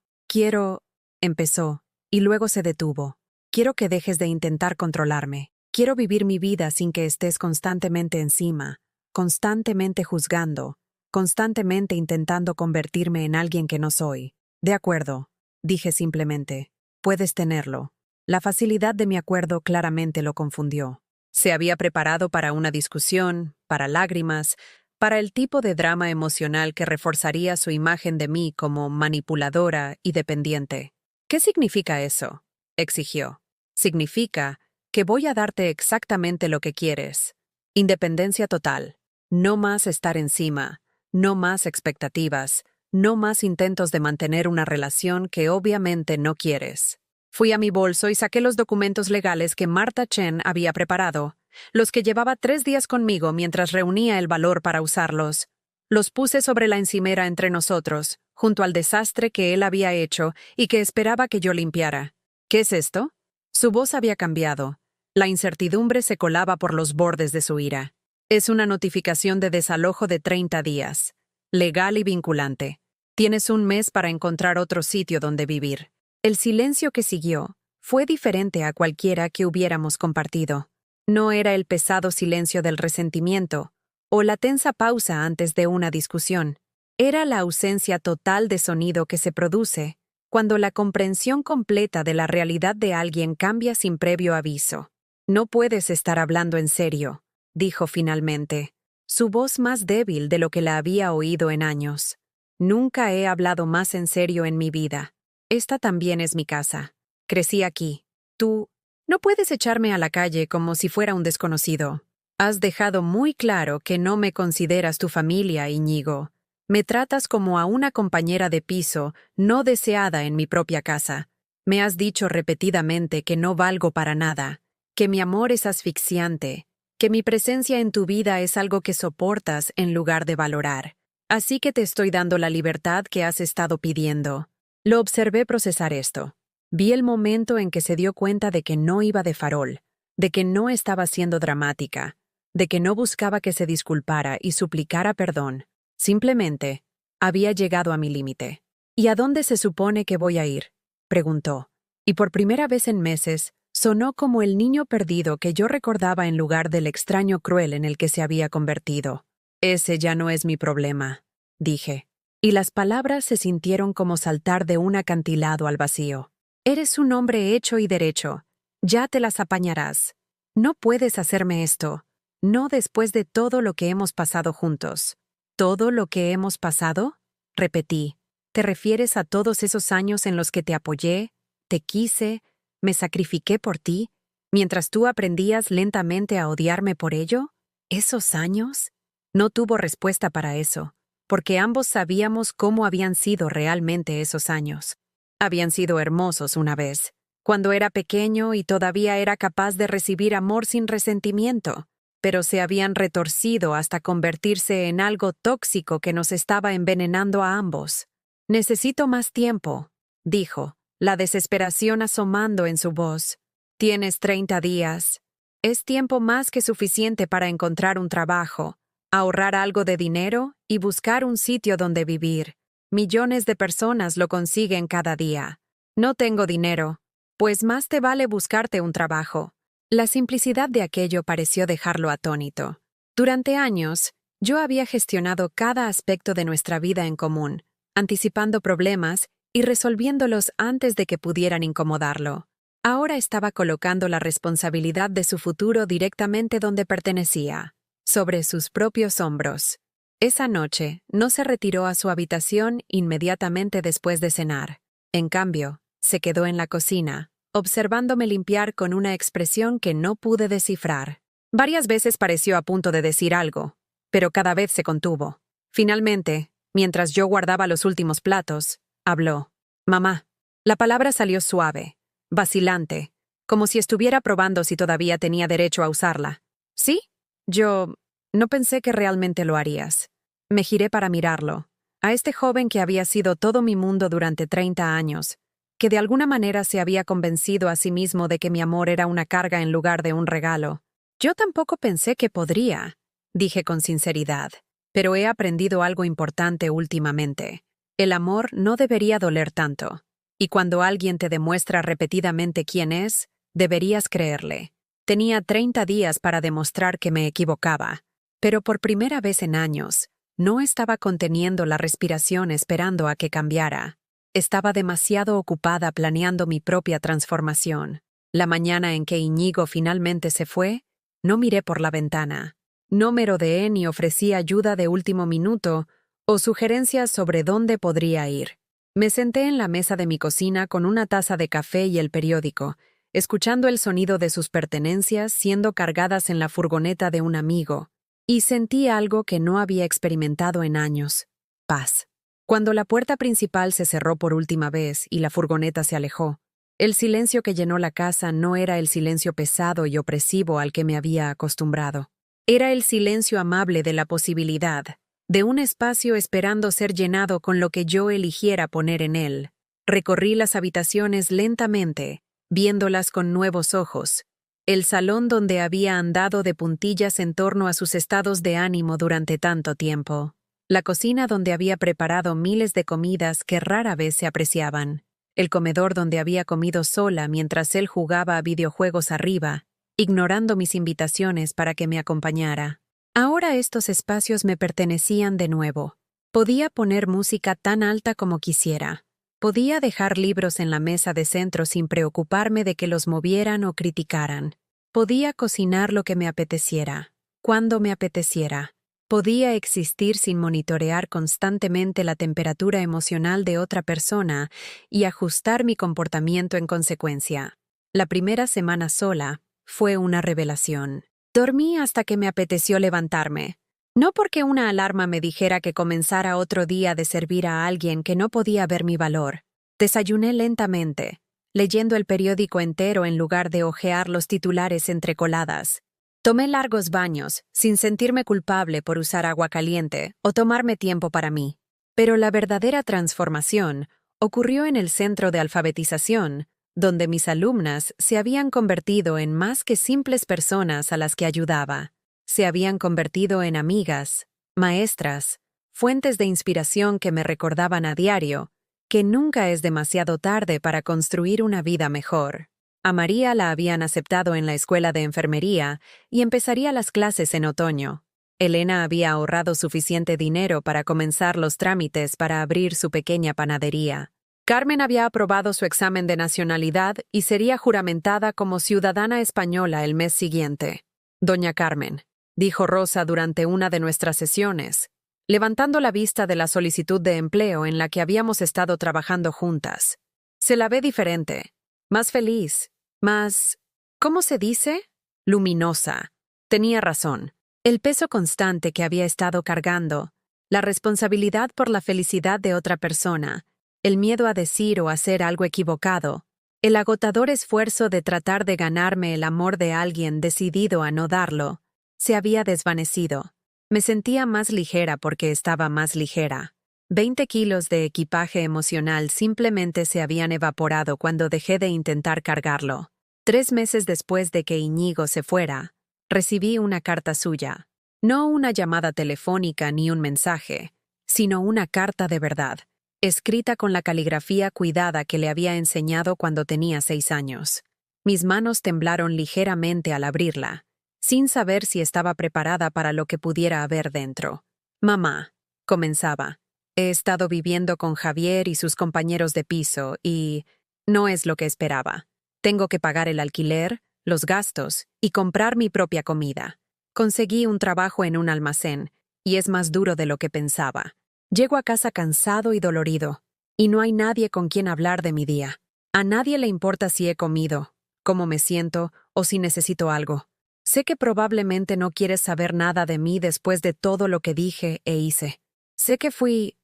Empezó, y luego se detuvo. Quiero que dejes de intentar controlarme. Quiero vivir mi vida sin que estés constantemente encima, constantemente juzgando, constantemente intentando convertirme en alguien que no soy. De acuerdo, dije simplemente. Puedes tenerlo. La facilidad de mi acuerdo claramente lo confundió. Se había preparado para una discusión, para lágrimas, para el tipo de drama emocional que reforzaría su imagen de mí como manipuladora y dependiente. ¿Qué significa eso?, exigió. Significa que voy a darte exactamente lo que quieres. Independencia total. No más estar encima. No más expectativas. No más intentos de mantener una relación que obviamente no quieres. Fui a mi bolso y saqué los documentos legales que Marta Chen había preparado, los que llevaba 3 días conmigo mientras reunía el valor para usarlos. Los puse sobre la encimera entre nosotros, junto al desastre que él había hecho y que esperaba que yo limpiara. ¿Qué es esto? Su voz había cambiado. La incertidumbre se colaba por los bordes de su ira. Es una notificación de desalojo de 30 días. Legal y vinculante. Tienes un mes para encontrar otro sitio donde vivir. El silencio que siguió fue diferente a cualquiera que hubiéramos compartido. No era el pesado silencio del resentimiento o la tensa pausa antes de una discusión. Era la ausencia total de sonido que se produce cuando la comprensión completa de la realidad de alguien cambia sin previo aviso. No puedes estar hablando en serio, dijo finalmente, su voz más débil de lo que la había oído en años. Nunca he hablado más en serio en mi vida. Esta también es mi casa. Crecí aquí. Tú no puedes echarme a la calle como si fuera un desconocido. Has dejado muy claro que no me consideras tu familia, Íñigo. Me tratas como a una compañera de piso no deseada en mi propia casa. Me has dicho repetidamente que no valgo para nada, que mi amor es asfixiante, que mi presencia en tu vida es algo que soportas en lugar de valorar. Así que te estoy dando la libertad que has estado pidiendo. Lo observé procesar esto. Vi el momento en que se dio cuenta de que no iba de farol, de que no estaba siendo dramática, de que no buscaba que se disculpara y suplicara perdón. Simplemente, había llegado a mi límite. ¿Y a dónde se supone que voy a ir?, preguntó. Y por primera vez en meses, sonó como el niño perdido que yo recordaba en lugar del extraño cruel en el que se había convertido. Ese ya no es mi problema, dije, y las palabras se sintieron como saltar de un acantilado al vacío. Eres un hombre hecho y derecho. Ya te las apañarás. No puedes hacerme esto. No después de todo lo que hemos pasado juntos. ¿Todo lo que hemos pasado? Repetí. ¿Te refieres a todos esos años en los que te apoyé, te quise, me sacrifiqué por ti, mientras tú aprendías lentamente a odiarme por ello? ¿Esos años? No tuvo respuesta para eso, porque ambos sabíamos cómo habían sido realmente esos años. Habían sido hermosos una vez, cuando era pequeño y todavía era capaz de recibir amor sin resentimiento, pero se habían retorcido hasta convertirse en algo tóxico que nos estaba envenenando a ambos. Necesito más tiempo, dijo, la desesperación asomando en su voz. Tienes 30 días. Es tiempo más que suficiente para encontrar un trabajo, ahorrar algo de dinero y buscar un sitio donde vivir. Millones de personas lo consiguen cada día. No tengo dinero, pues más te vale buscarte un trabajo. La simplicidad de aquello pareció dejarlo atónito. Durante años, yo había gestionado cada aspecto de nuestra vida en común, anticipando problemas y resolviéndolos antes de que pudieran incomodarlo. Ahora estaba colocando la responsabilidad de su futuro directamente donde pertenecía, sobre sus propios hombros. Esa noche no se retiró a su habitación inmediatamente después de cenar. En cambio, se quedó en la cocina, observándome limpiar con una expresión que no pude descifrar. Varias veces pareció a punto de decir algo, pero cada vez se contuvo. Finalmente, mientras yo guardaba los últimos platos, habló. Mamá. La palabra salió suave, vacilante, como si estuviera probando si todavía tenía derecho a usarla. ¿Sí? Yo no pensé que realmente lo harías. Me giré para mirarlo, a este joven que había sido todo mi mundo durante 30 años, que de alguna manera se había convencido a sí mismo de que mi amor era una carga en lugar de un regalo. Yo tampoco pensé que podría, dije con sinceridad, pero he aprendido algo importante últimamente. El amor no debería doler tanto, y cuando alguien te demuestra repetidamente quién es, deberías creerle. Tenía 30 días para demostrar que me equivocaba, pero por primera vez en años, no estaba conteniendo la respiración esperando a que cambiara. Estaba demasiado ocupada planeando mi propia transformación. La mañana en que Íñigo finalmente se fue, no miré por la ventana. No merodeé ni ofrecí ayuda de último minuto o sugerencias sobre dónde podría ir. Me senté en la mesa de mi cocina con una taza de café y el periódico, escuchando el sonido de sus pertenencias siendo cargadas en la furgoneta de un amigo, y sentí algo que no había experimentado en años: paz. Cuando la puerta principal se cerró por última vez y la furgoneta se alejó, el silencio que llenó la casa no era el silencio pesado y opresivo al que me había acostumbrado. Era el silencio amable de la posibilidad, de un espacio esperando ser llenado con lo que yo eligiera poner en él. Recorrí las habitaciones lentamente, viéndolas con nuevos ojos. El salón donde había andado de puntillas en torno a sus estados de ánimo durante tanto tiempo. La cocina donde había preparado miles de comidas que rara vez se apreciaban. El comedor donde había comido sola mientras él jugaba a videojuegos arriba, ignorando mis invitaciones para que me acompañara. Ahora estos espacios me pertenecían de nuevo. Podía poner música tan alta como quisiera. Podía dejar libros en la mesa de centro sin preocuparme de que los movieran o criticaran. Podía cocinar lo que me apeteciera, cuando me apeteciera. Podía existir sin monitorear constantemente la temperatura emocional de otra persona y ajustar mi comportamiento en consecuencia. La primera semana sola fue una revelación. Dormí hasta que me apeteció levantarme. No porque una alarma me dijera que comenzara otro día de servir a alguien que no podía ver mi valor. Desayuné lentamente, leyendo el periódico entero en lugar de hojear los titulares entrecoladas. Tomé largos baños, sin sentirme culpable por usar agua caliente o tomarme tiempo para mí. Pero la verdadera transformación ocurrió en el centro de alfabetización, donde mis alumnas se habían convertido en más que simples personas a las que ayudaba. Se habían convertido en amigas, maestras, fuentes de inspiración que me recordaban a diario que nunca es demasiado tarde para construir una vida mejor. A María la habían aceptado en la escuela de enfermería y empezaría las clases en otoño. Elena había ahorrado suficiente dinero para comenzar los trámites para abrir su pequeña panadería. Carmen había aprobado su examen de nacionalidad y sería juramentada como ciudadana española el mes siguiente. Doña Carmen, dijo Rosa durante una de nuestras sesiones, levantando la vista de la solicitud de empleo en la que habíamos estado trabajando juntas. Se la ve diferente, más feliz, más... ¿cómo se dice? Luminosa. Tenía razón. El peso constante que había estado cargando, la responsabilidad por la felicidad de otra persona, el miedo a decir o hacer algo equivocado, el agotador esfuerzo de tratar de ganarme el amor de alguien decidido a no darlo, se había desvanecido. Me sentía más ligera porque estaba más ligera. 20 kilos de equipaje emocional simplemente se habían evaporado cuando dejé de intentar cargarlo. 3 meses después de que Íñigo se fuera, recibí una carta suya. No una llamada telefónica ni un mensaje, sino una carta de verdad, escrita con la caligrafía cuidada que le había enseñado cuando tenía 6 años. Mis manos temblaron ligeramente al abrirla, sin saber si estaba preparada para lo que pudiera haber dentro. Mamá, comenzaba, he estado viviendo con Javier y sus compañeros de piso y... no es lo que esperaba. Tengo que pagar el alquiler, los gastos y comprar mi propia comida. Conseguí un trabajo en un almacén, y es más duro de lo que pensaba. Llego a casa cansado y dolorido, y no hay nadie con quien hablar de mi día. A nadie le importa si he comido, cómo me siento o si necesito algo. Sé que probablemente no quieres saber nada de mí después de todo lo que dije e hice. Sé que fui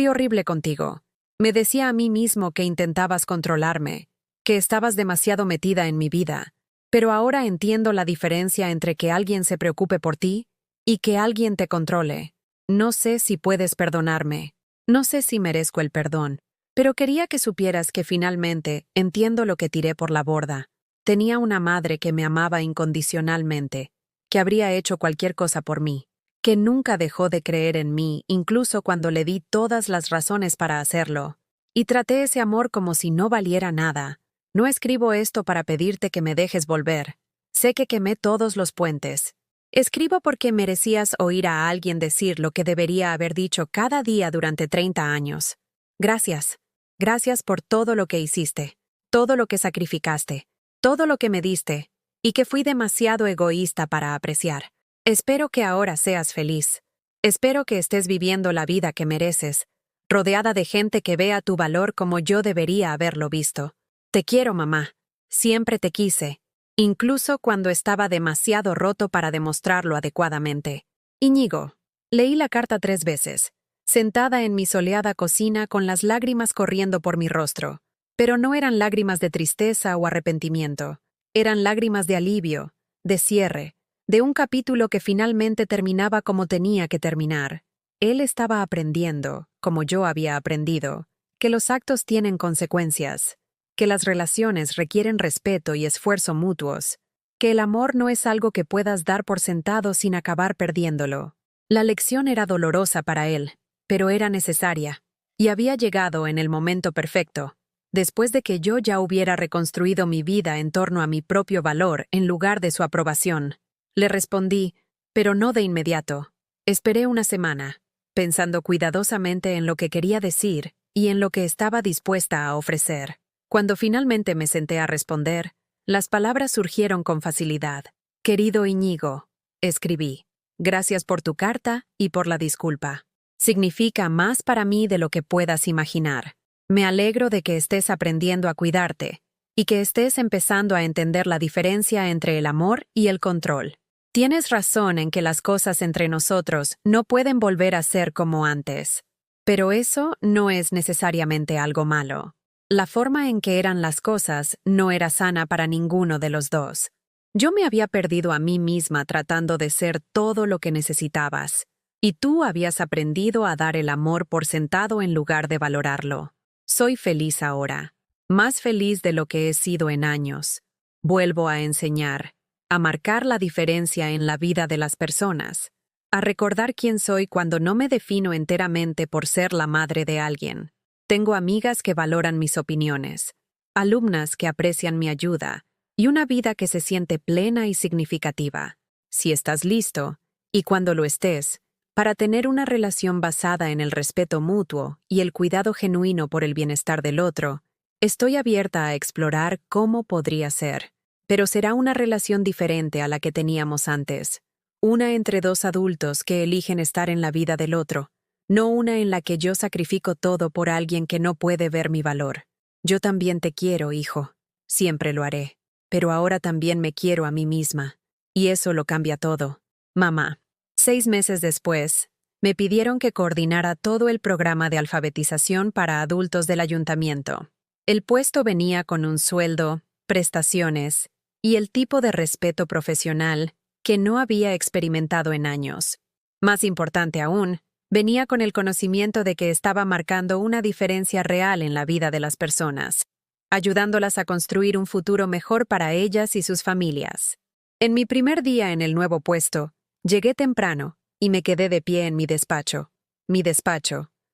horrible contigo. Me decía a mí mismo que intentabas controlarme, que estabas demasiado metida en mi vida. Pero ahora entiendo la diferencia entre que alguien se preocupe por ti y que alguien te controle. No sé si puedes perdonarme. No sé si merezco el perdón. Pero quería que supieras que finalmente entiendo lo que tiré por la borda. Tenía una madre que me amaba incondicionalmente, que habría hecho cualquier cosa por mí, que nunca dejó de creer en mí incluso cuando le di todas las razones para hacerlo. Y traté ese amor como si no valiera nada. No escribo esto para pedirte que me dejes volver. Sé que quemé todos los puentes. Escribo porque merecías oír a alguien decir lo que debería haber dicho cada día durante 30 años. Gracias. Gracias por todo lo que hiciste, todo lo que sacrificaste, todo lo que me diste, y que fui demasiado egoísta para apreciar. Espero que ahora seas feliz. Espero que estés viviendo la vida que mereces, rodeada de gente que vea tu valor como yo debería haberlo visto. Te quiero, mamá. Siempre te quise, incluso cuando estaba demasiado roto para demostrarlo adecuadamente. Íñigo. Leí la carta 3 veces, sentada en mi soleada cocina con las lágrimas corriendo por mi rostro. Pero no eran lágrimas de tristeza o arrepentimiento. Eran lágrimas de alivio, de cierre, de un capítulo que finalmente terminaba como tenía que terminar. Él estaba aprendiendo, como yo había aprendido, que los actos tienen consecuencias, que las relaciones requieren respeto y esfuerzo mutuos, que el amor no es algo que puedas dar por sentado sin acabar perdiéndolo. La lección era dolorosa para él, pero era necesaria, y había llegado en el momento perfecto, después de que yo ya hubiera reconstruido mi vida en torno a mi propio valor en lugar de su aprobación. Le respondí, pero no de inmediato. Esperé una semana, pensando cuidadosamente en lo que quería decir y en lo que estaba dispuesta a ofrecer. Cuando finalmente me senté a responder, las palabras surgieron con facilidad. Querido Íñigo, escribí. Gracias por tu carta y por la disculpa. Significa más para mí de lo que puedas imaginar. Me alegro de que estés aprendiendo a cuidarte y que estés empezando a entender la diferencia entre el amor y el control. Tienes razón en que las cosas entre nosotros no pueden volver a ser como antes. Pero eso no es necesariamente algo malo. La forma en que eran las cosas no era sana para ninguno de los dos. Yo me había perdido a mí misma tratando de ser todo lo que necesitabas, y tú habías aprendido a dar el amor por sentado en lugar de valorarlo. Soy feliz ahora, más feliz de lo que he sido en años. Vuelvo a enseñar, a marcar la diferencia en la vida de las personas, a recordar quién soy cuando no me defino enteramente por ser la madre de alguien. Tengo amigas que valoran mis opiniones, alumnas que aprecian mi ayuda y una vida que se siente plena y significativa. Si estás listo, Y cuando lo estés, para tener una relación basada en el respeto mutuo y el cuidado genuino por el bienestar del otro, estoy abierta a explorar cómo podría ser. Pero será una relación diferente a la que teníamos antes. Una entre dos adultos que eligen estar en la vida del otro, no una en la que yo sacrifico todo por alguien que no puede ver mi valor. Yo también te quiero, hijo. Siempre lo haré. Pero ahora también me quiero a mí misma. Y eso lo cambia todo. Mamá. 6 meses después, me pidieron que coordinara todo el programa de alfabetización para adultos del ayuntamiento. El puesto venía con un sueldo, prestaciones y el tipo de respeto profesional que no había experimentado en años. Más importante aún, venía con el conocimiento de que estaba marcando una diferencia real en la vida de las personas, ayudándolas a construir un futuro mejor para ellas y sus familias. En mi primer día en el nuevo puesto, llegué temprano y me quedé de pie en mi despacho,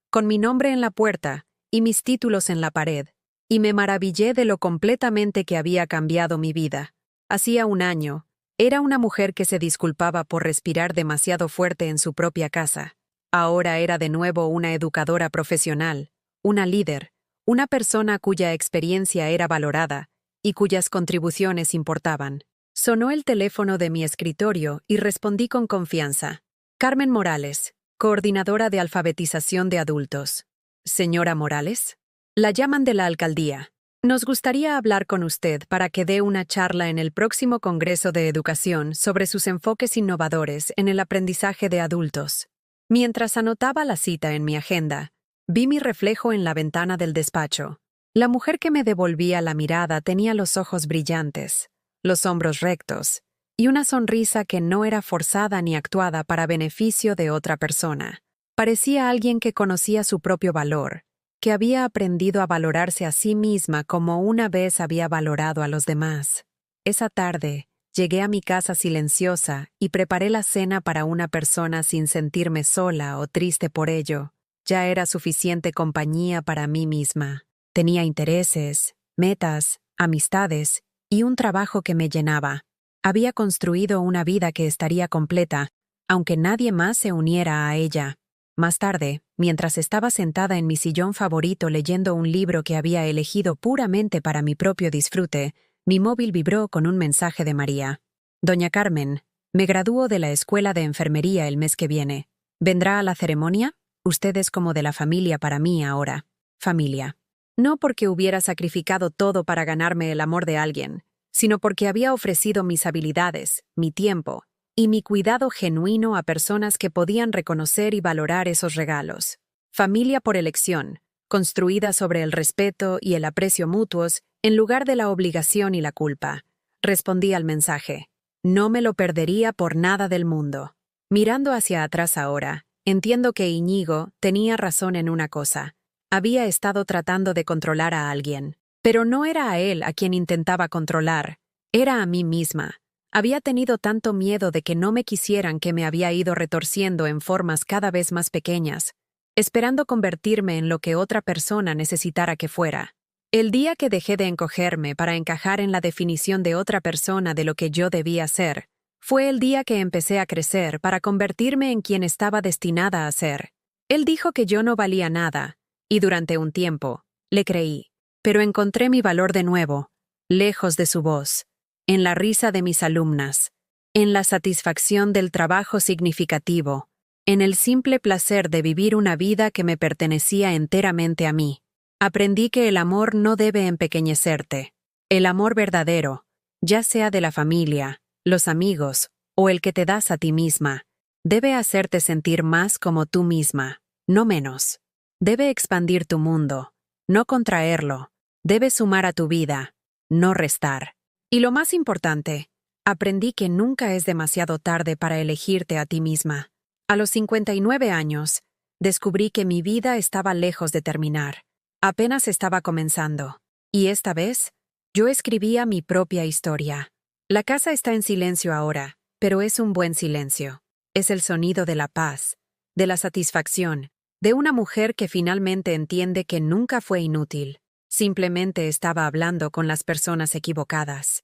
con mi nombre en la puerta y mis títulos en la pared, y me maravillé de lo completamente que había cambiado mi vida. Hacía un año, era una mujer que se disculpaba por respirar demasiado fuerte en su propia casa. Ahora era de nuevo una educadora profesional, una líder, una persona cuya experiencia era valorada y cuyas contribuciones importaban. Sonó el teléfono de mi escritorio y respondí con confianza. Carmen Morales, coordinadora de alfabetización de adultos. ¿Señora Morales? La llaman de la alcaldía. Nos gustaría hablar con usted para que dé una charla en el próximo Congreso de Educación sobre sus enfoques innovadores en el aprendizaje de adultos. Mientras anotaba la cita en mi agenda, vi mi reflejo en la ventana del despacho. La mujer que me devolvía la mirada tenía los ojos brillantes, los hombros rectos, y una sonrisa que no era forzada ni actuada para beneficio de otra persona. Parecía alguien que conocía su propio valor, que había aprendido a valorarse a sí misma como una vez había valorado a los demás. Esa tarde, llegué a mi casa silenciosa y preparé la cena para una persona sin sentirme sola o triste por ello. Ya era suficiente compañía para mí misma. Tenía intereses, metas, amistades y un trabajo que me llenaba. Había construido una vida que estaría completa, aunque nadie más se uniera a ella. Más tarde, mientras estaba sentada en mi sillón favorito leyendo un libro que había elegido puramente para mi propio disfrute, mi móvil vibró con un mensaje de María. Doña Carmen, me gradúo de la escuela de enfermería el mes que viene. ¿Vendrá a la ceremonia? Usted es como de la familia para mí ahora. Familia. No porque hubiera sacrificado todo para ganarme el amor de alguien, sino porque había ofrecido mis habilidades, mi tiempo y mi cuidado genuino a personas que podían reconocer y valorar esos regalos. Familia por elección, construida sobre el respeto y el aprecio mutuos en lugar de la obligación y la culpa. Respondí al mensaje. No me lo perdería por nada del mundo. Mirando hacia atrás ahora, entiendo que Íñigo tenía razón en una cosa. Había estado tratando de controlar a alguien. Pero no era a él a quien intentaba controlar, era a mí misma. Había tenido tanto miedo de que no me quisieran que me había ido retorciendo en formas cada vez más pequeñas, esperando convertirme en lo que otra persona necesitara que fuera. El día que dejé de encogerme para encajar en la definición de otra persona de lo que yo debía ser, fue el día que empecé a crecer para convertirme en quien estaba destinada a ser. Él dijo que yo no valía nada, y durante un tiempo, le creí. Pero encontré mi valor de nuevo, lejos de su voz, en la risa de mis alumnas, en la satisfacción del trabajo significativo, en el simple placer de vivir una vida que me pertenecía enteramente a mí. Aprendí que el amor no debe empequeñecerte. El amor verdadero, ya sea de la familia, los amigos o el que te das a ti misma, debe hacerte sentir más como tú misma, no menos. Debe expandir tu mundo, no contraerlo. Debe sumar a tu vida, no restar. Y lo más importante, aprendí que nunca es demasiado tarde para elegirte a ti misma. A los 59 años, descubrí que mi vida estaba lejos de terminar. Apenas estaba comenzando. Y esta vez, yo escribía mi propia historia. La casa está en silencio ahora, pero es un buen silencio. Es el sonido de la paz, de la satisfacción, de una mujer que finalmente entiende que nunca fue inútil. Simplemente estaba hablando con las personas equivocadas.